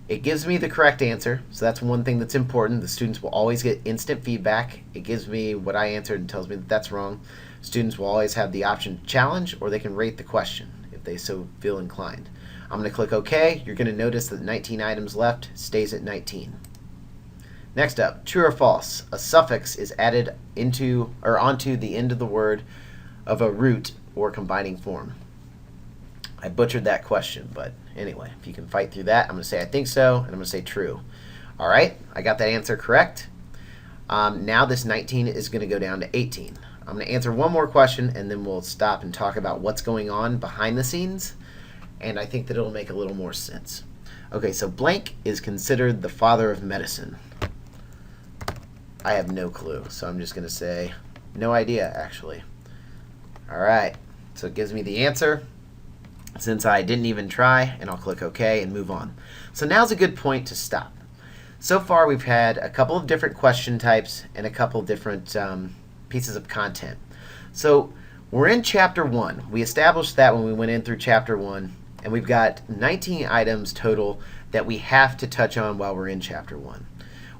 It gives me the correct answer, so that's one thing that's important. The students will always get instant feedback. It gives me what I answered and tells me that that's wrong. Students will always have the option to challenge, or they can rate the question if they so feel inclined. I'm going to click OK. You're going to notice that 19 items left stays at 19. Next up, true or false? A suffix is added into or onto the end of the word of a root or combining form. I butchered that question, but anyway, if you can fight through that, I'm going to say I think so, and I'm going to say true. All right, I got that answer correct. Now this 19 is going to go down to 18. I'm going to answer one more question, and then we'll stop and talk about what's going on behind the scenes, and I think that it'll make a little more sense. Okay, so blank is considered the father of medicine. I have no clue, so I'm just going to say no idea, actually. All right, so it gives me the answer since I didn't even try, and I'll click OK and move on. So now's a good point to stop. So far we've had a couple of different question types and a couple of different pieces of content. So we're in Chapter 1. We established that when we went in through Chapter 1, and we've got 19 items total that we have to touch on while we're in Chapter 1.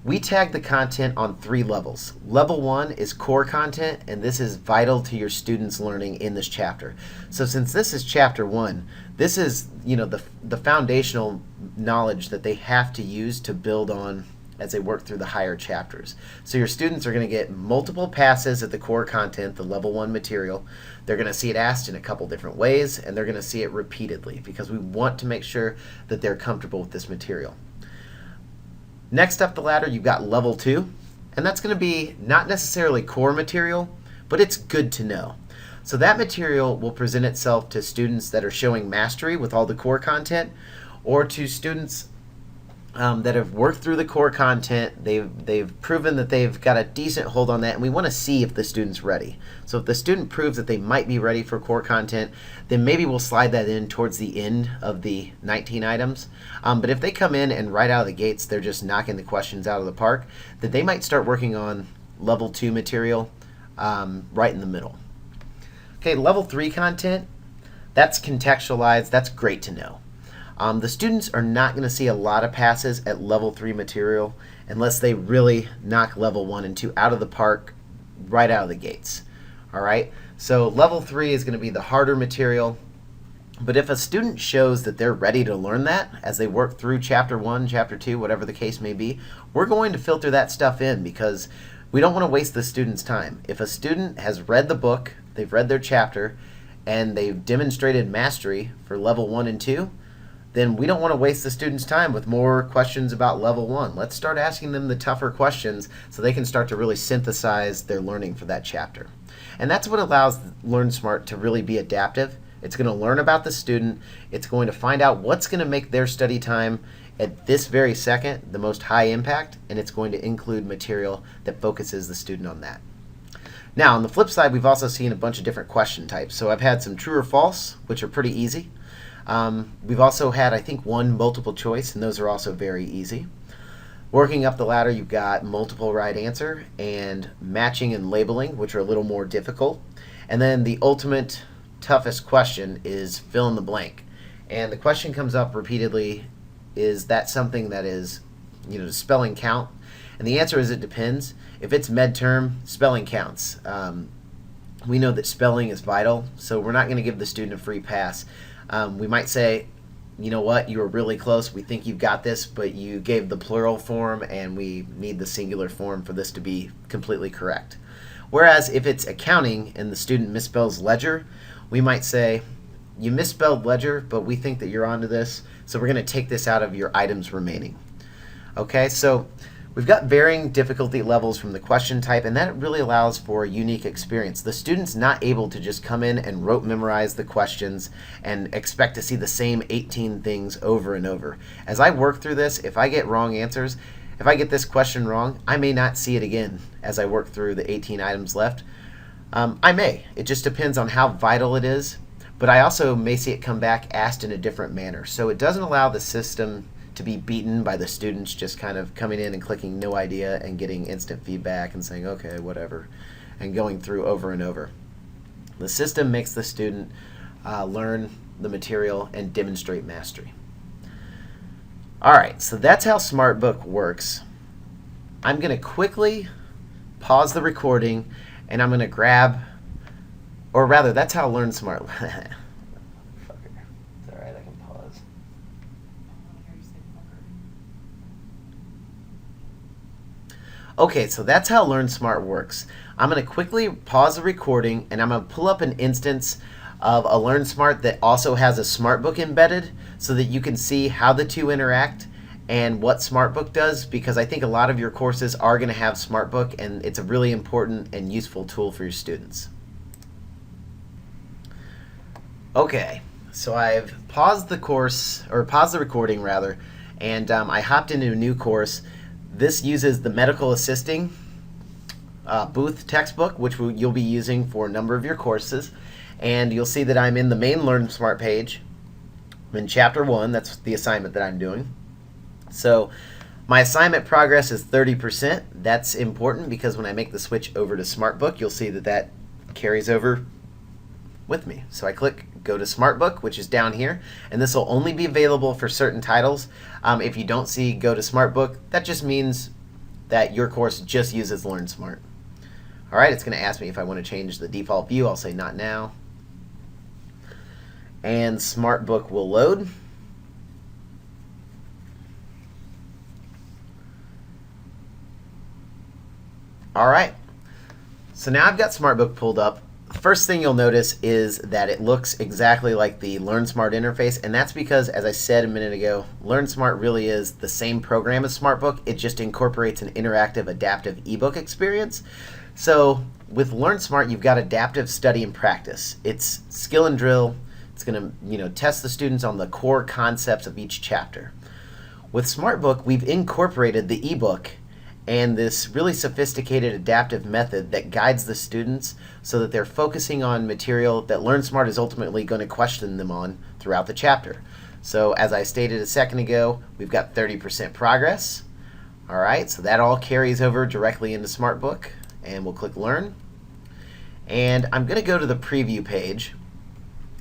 We tag the content on 3 levels. Level 1 is core content, and this is vital to your students' learning in this chapter. So since this is Chapter 1, this is the foundational knowledge that they have to use to build on as they work through the higher chapters. So your students are going to get multiple passes at the core content, the Level 1 material. They're going to see it asked in a couple different ways, and they're going to see it repeatedly because we want to make sure that they're comfortable with this material. Next up the ladder, you've got Level 2, and that's going to be not necessarily core material, but it's good to know. So that material will present itself to students that are showing mastery with all the core content, or to students that have worked through the core content. They've proven that they've got a decent hold on that, and we want to see if the student's ready. So if the student proves that they might be ready for core content, then maybe we'll slide that in towards the end of the 19 items. But if they come in and right out of the gates they're just knocking the questions out of the park, then they might start working on Level 2 material right in the middle. Okay, Level 3 content, that's contextualized. That's great to know. The students are not going to see a lot of passes at Level 3 material unless they really knock Level 1 and 2 out of the park right out of the gates. All right, so Level 3 is going to be the harder material, but if a student shows that they're ready to learn that as they work through Chapter 1, Chapter 2, whatever the case may be, we're going to filter that stuff in because we don't want to waste the student's time. If a student has read the book, they've read their chapter, and they've demonstrated mastery for Level 1 and 2, then we don't want to waste the students' time with more questions about level 1. Let's start asking them the tougher questions so they can start to really synthesize their learning for that chapter. And that's what allows LearnSmart to really be adaptive. It's going to learn about the student. It's going to find out what's going to make their study time at this very second the most high impact, and it's going to include material that focuses the student on that. Now, on the flip side, we've also seen a bunch of different question types. So I've had some true or false, which are pretty easy. We've also had, I think, one multiple choice, and those are also very easy. Working up the ladder, you've got multiple right answer and matching and labeling, which are a little more difficult. And then the ultimate toughest question is fill in the blank. And the question comes up repeatedly, is that something that is, does spelling count? And the answer is it depends. If it's midterm, spelling counts. We know that spelling is vital, so we're not going to give the student a free pass. We might say, you know what, you were really close, we think you've got this, but you gave the plural form and we need the singular form for this to be completely correct. Whereas if it's accounting and the student misspells ledger, we might say, you misspelled ledger, but we think that you're onto this, so we're going to take this out of your items remaining. Okay, so we've got varying difficulty levels from the question type, and that really allows for a unique experience. The student's not able to just come in and rote memorize the questions and expect to see the same 18 things over and over. As I work through this, if I get wrong answers, if I get this question wrong, I may not see it again as I work through the 18 items left. I may. It just depends on how vital it is, but I also may see it come back asked in a different manner. So it doesn't allow the system to be beaten by the students just kind of coming in and clicking no idea and getting instant feedback and saying, okay, whatever, and going through over and over. The system makes the student learn the material and demonstrate mastery. All right, so that's how Smartbook works. I'm going to quickly pause the recording and I'm going to grab, or rather, that's how LearnSmart. Fucker. It's all right, I can pause. Okay, so that's how LearnSmart works. I'm going to quickly pause the recording and I'm going to pull up an instance of a LearnSmart that also has a Smartbook embedded so that you can see how the two interact and what Smartbook does, because I think a lot of your courses are going to have Smartbook and it's a really important and useful tool for your students. Okay, so I've paused the course, or paused the recording rather, and I hopped into a new course. This uses the medical assisting Booth textbook, which you'll be using for a number of your courses. And you'll see that I'm in the main LearnSmart page. I'm in Chapter 1, that's the assignment that I'm doing. So my assignment progress is 30%. That's important because when I make the switch over to Smartbook, you'll see that that carries over with me. So I click Go to Smartbook, which is down here, and this will only be available for certain titles. If you don't see Go to Smartbook, that just means that your course just uses LearnSmart. All right, it's going to ask me if I want to change the default view. I'll say not now. And Smartbook will load. All right, so now I've got Smartbook pulled up. First thing you'll notice is that it looks exactly like the LearnSmart interface, and that's because, as I said a minute ago, LearnSmart really is the same program as Smartbook. It just incorporates an interactive, adaptive ebook experience. So with LearnSmart, you've got adaptive study and practice. It's skill and drill. It's going to, test the students on the core concepts of each chapter. With Smartbook, we've incorporated the ebook and this really sophisticated adaptive method that guides the students so that they're focusing on material that LearnSmart is ultimately going to question them on throughout the chapter. So as I stated a second ago, we've got 30% progress. All right, so that all carries over directly into Smartbook, and we'll click Learn. And I'm going to go to the preview page.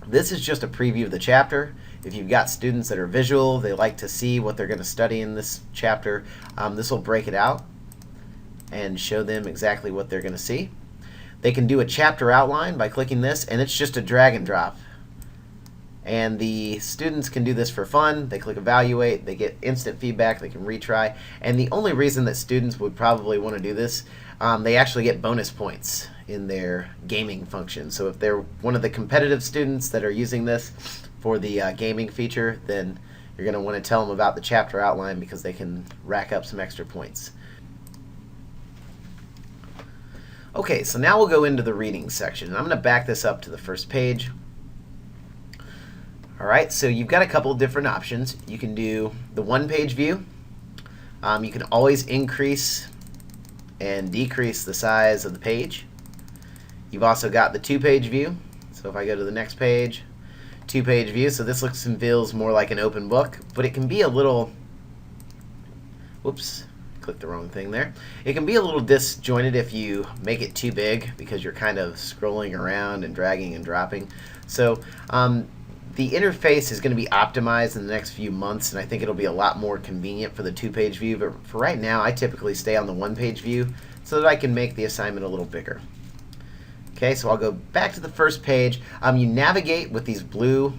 This is just a preview of the chapter. If you've got students that are visual, they like to see what they're going to study in this chapter, this will break it out and show them exactly what they're going to see. They can do a chapter outline by clicking this, and it's just a drag and drop. And the students can do this for fun. They click evaluate, they get instant feedback, they can retry. And the only reason that students would probably want to do this, they actually get bonus points in their gaming function. So if they're one of the competitive students that are using this for the gaming feature, then you're going to want to tell them about the chapter outline because they can rack up some extra points. Okay, so now we'll go into the reading section. I'm going to back this up to the first page. Alright, so you've got a couple of different options. You can do the one-page view. You can always increase and decrease the size of the page. You've also got the two-page view. So if I go to the next page, two-page view. So this looks and feels more like an open book, but it can be a little, whoops, clicked the wrong thing there. It can be a little disjointed if you make it too big because you're kind of scrolling around and dragging and dropping. So the interface is going to be optimized in the next few months, and I think it'll be a lot more convenient for the two-page view. But for right now, I typically stay on the one-page view so that I can make the assignment a little bigger. Okay, so I'll go back to the first page. You navigate with these blue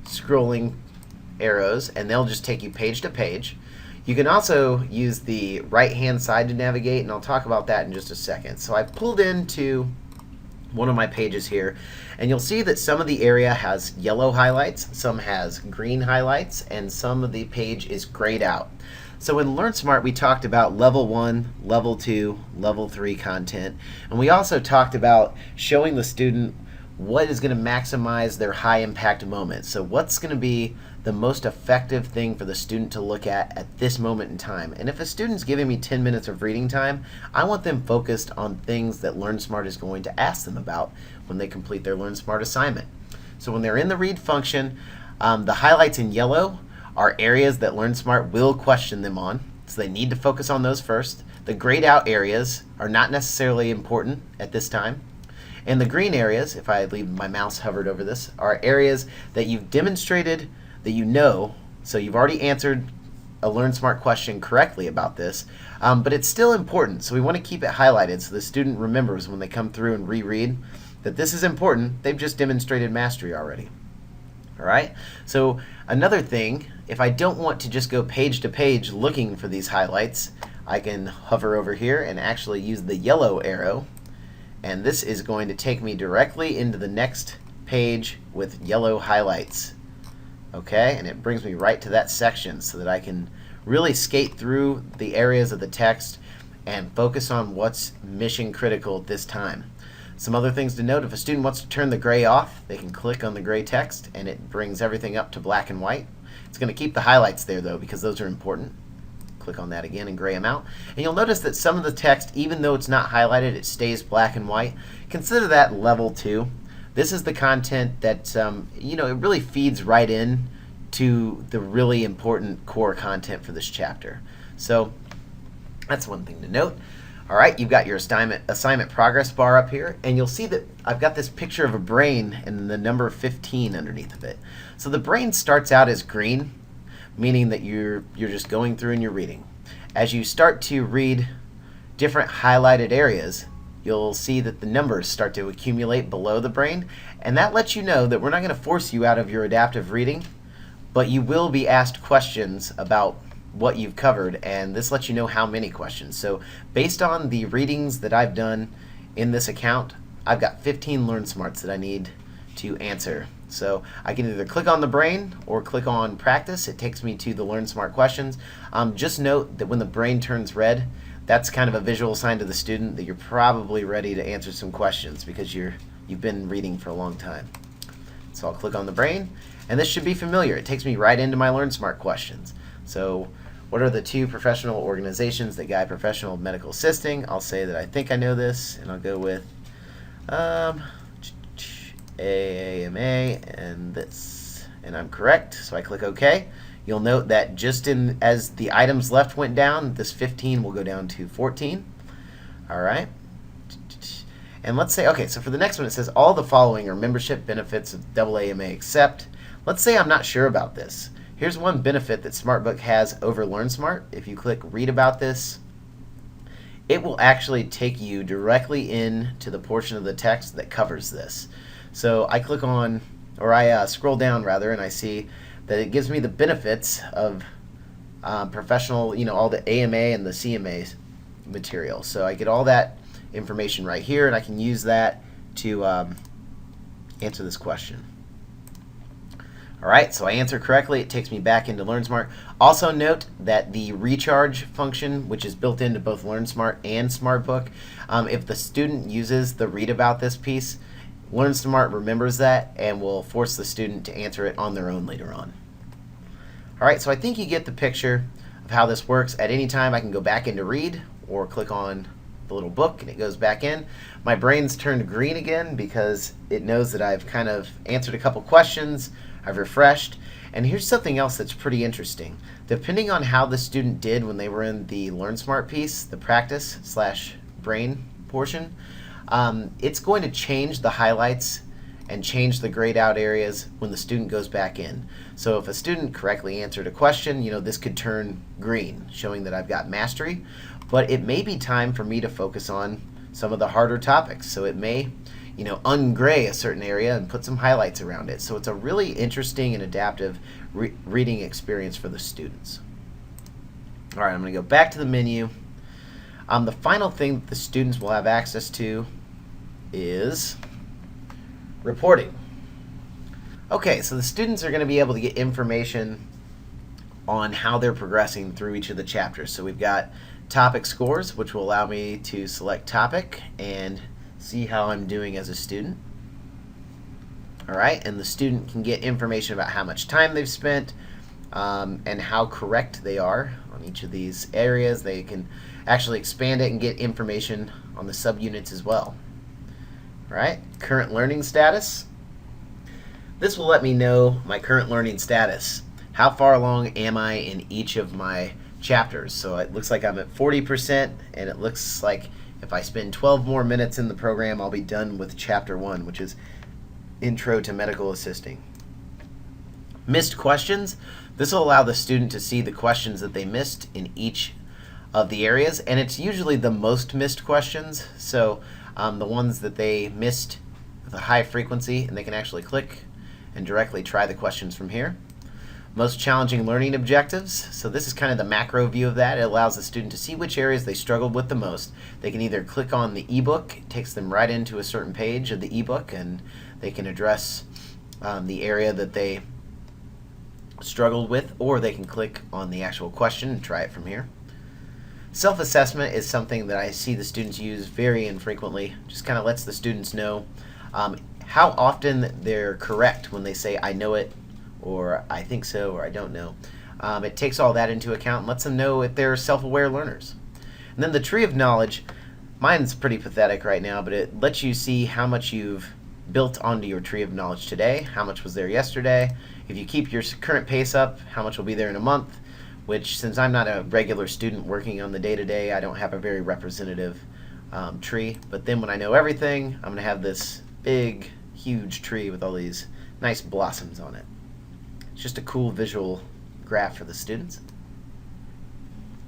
scrolling arrows, and they'll just take you page to page. You can also use the right-hand side to navigate, and I'll talk about that in just a second. So I've pulled into one of my pages here, and you'll see that some of the area has yellow highlights, some has green highlights, and some of the page is grayed out. So in LearnSmart, we talked about level 1, level 2, level 3 content, and we also talked about showing the student what is going to maximize their high impact moment. So what's going to be the most effective thing for the student to look at this moment in time. And if a student's giving me 10 minutes of reading time, I want them focused on things that LearnSmart is going to ask them about when they complete their LearnSmart assignment. So when they're in the read function, the highlights in yellow are areas that LearnSmart will question them on, so they need to focus on those first. The grayed out areas are not necessarily important at this time. And the green areas, if I leave my mouse hovered over this, are areas that you've demonstrated that you know, so you've already answered a LearnSmart question correctly about this, but it's still important, so we want to keep it highlighted so the student remembers when they come through and reread that this is important. They've just demonstrated mastery already. Alright, so another thing, if I don't want to just go page to page looking for these highlights, I can hover over here and actually use the yellow arrow, and this is going to take me directly into the next page with yellow highlights. Okay, and it brings me right to that section so that I can really skate through the areas of the text and focus on what's mission critical at this time. Some other things to note: if a student wants to turn the gray off, they can click on the gray text and it brings everything up to black and white. It's going to keep the highlights there though because those are important. Click on that again and gray them out. And you'll notice that some of the text, even though it's not highlighted, it stays black and white. Consider that level 2. This is the content that, it really feeds right in to the really important core content for this chapter. So that's one thing to note. All right, you've got your assignment progress bar up here, and you'll see that I've got this picture of a brain and the number 15 underneath of it. So the brain starts out as green, meaning that you're just going through and you're reading. As you start to read different highlighted areas, you'll see that the numbers start to accumulate below the brain, and that lets you know that we're not going to force you out of your adaptive reading, but you will be asked questions about what you've covered, and this lets you know how many questions. So based on the readings that I've done in this account, I've got 15 LearnSmarts that I need to answer. So I can either click on the brain or click on practice. It takes me to the LearnSmart questions. Just note that when the brain turns red, that's kind of a visual sign to the student that you're probably ready to answer some questions because you've been reading for a long time. So I'll click on the brain, and this should be familiar. It takes me right into my LearnSmart questions. So what are the 2 professional organizations that guide professional medical assisting? I'll say that I think I know this, and I'll go with AAMA and this, and I'm correct, so I click OK. You'll note that just as the items left went down, this 15 will go down to 14. All right. And let's say, okay, so for the next one it says all the following are membership benefits of AAMA except. Let's say I'm not sure about this. Here's one benefit that Smartbook has over LearnSmart. If you click read about this, it will actually take you directly into the portion of the text that covers this. So I click on, or I scroll down rather, and I see that it gives me the benefits of professional, all the AMA and the CMA material. So I get all that information right here, and I can use that to answer this question. All right, so I answer correctly. It takes me back into LearnSmart. Also note that the recharge function, which is built into both LearnSmart and Smartbook, if the student uses the read about this piece, LearnSmart remembers that and will force the student to answer it on their own later on. All right, so I think you get the picture of how this works. At any time, I can go back into read or click on the little book and it goes back in. My brain's turned green again because it knows that I've kind of answered a couple questions, I've refreshed, and here's something else that's pretty interesting. Depending on how the student did when they were in the LearnSmart piece, the practice/brain portion, it's going to change the highlights and change the grayed out areas when the student goes back in. So if a student correctly answered a question, this could turn green, showing that I've got mastery, but it may be time for me to focus on some of the harder topics. So it may ungray a certain area and put some highlights around it. So it's a really interesting and adaptive reading experience for the students. All right, I'm going to go back to the menu. The final thing that the students will have access to is reporting. Okay, so the students are going to be able to get information on how they're progressing through each of the chapters. So we've got topic scores, which will allow me to select topic and see how I'm doing as a student. All right, and the student can get information about how much time they've spent and how correct they are on each of these areas. They can actually expand it and get information on the subunits as well. All right, current learning status. This will let me know my current learning status. How far along am I in each of my chapters? So it looks like I'm at 40%, and it looks like if I spend 12 more minutes in the program, I'll be done with chapter 1, which is Intro to Medical Assisting. Missed questions. This will allow the student to see the questions that they missed in each of the areas, and it's usually the most missed questions, so the ones that they missed with a high frequency, and they can actually click and directly try the questions from here. Most challenging learning objectives. So this is kind of the macro view of that. It allows the student to see which areas they struggled with the most. They can either click on the ebook, it takes them right into a certain page of the ebook, and they can address the area that they struggled with, or they can click on the actual question and try it from here. Self-assessment is something that I see the students use very infrequently. Just kind of lets the students know how often they're correct when they say, I know it, or I think so, or I don't know. It takes all that into account and lets them know if they're self-aware learners. And then the tree of knowledge, mine's pretty pathetic right now, but it lets you see how much you've built onto your tree of knowledge today, how much was there yesterday. If you keep your current pace up, how much will be there in a month, which since I'm not a regular student working on the day-to-day, I don't have a very representative tree. But then when I know everything, I'm going to have this big, huge tree with all these nice blossoms on it. It's just a cool visual graph for the students.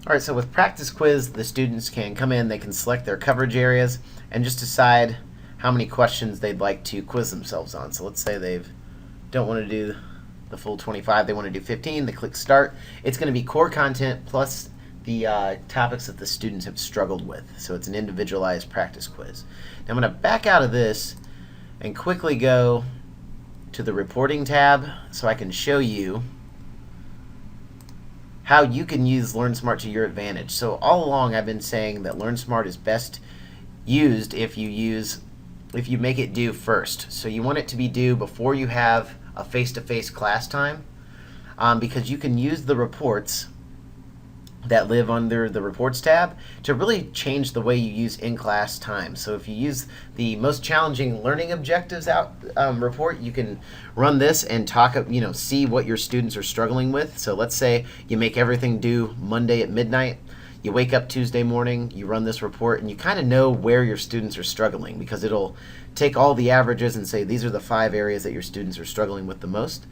All right, so with practice quiz, the students can come in, they can select their coverage areas and just decide how many questions they'd like to quiz themselves on. So let's say they don't want to do the full 25, they want to do 15, they click start. It's going to be core content plus the topics that the students have struggled with. So it's an individualized practice quiz. Now I'm going to back out of this and quickly go to the reporting tab so I can show you how you can use LearnSmart to your advantage. So all along I've been saying that LearnSmart is best used if you make it due first. So you want it to be due before you have a face-to-face class time, because you can use the reports that live under the reports tab to really change the way you use in-class time. So if you use the most challenging learning objectives report, you can run this and see what your students are struggling with. So let's say you make everything due Monday at midnight. You wake up Tuesday morning, you run this report, and you kind of know where your students are struggling because it'll take all the averages and say these are the 5 areas that your students are struggling with the most.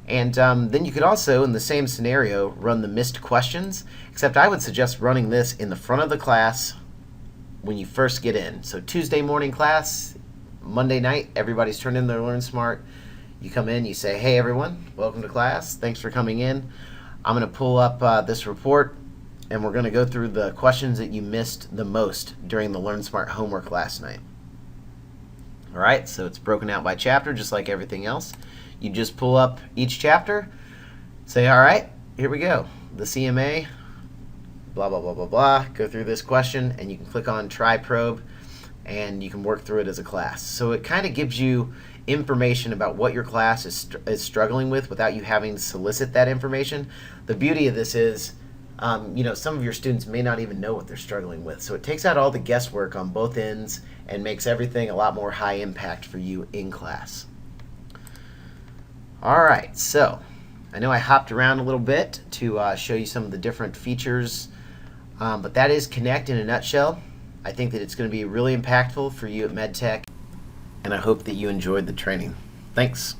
And then you could also, in the same scenario, run the missed questions, except I would suggest running this in the front of the class when you first get in. So Tuesday morning class, Monday night, everybody's turned in their LearnSmart. You come in, you say, hey everyone, welcome to class, thanks for coming in. I'm going to pull up this report, and we're going to go through the questions that you missed the most during the LearnSmart homework last night. All right, so it's broken out by chapter, just like everything else. You just pull up each chapter, say, all right, here we go. The CMA, blah, blah, blah, blah, blah. Go through this question, and you can click on Try Probe, and you can work through it as a class. So it kind of gives you information about what your class is struggling with without you having to solicit that information. The beauty of this is, some of your students may not even know what they're struggling with. So it takes out all the guesswork on both ends and makes everything a lot more high impact for you in class. All right, so I know I hopped around a little bit to show you some of the different features, but that is Connect in a nutshell. I think that it's going to be really impactful for you at medtech, and I hope that you enjoyed the training. Thanks.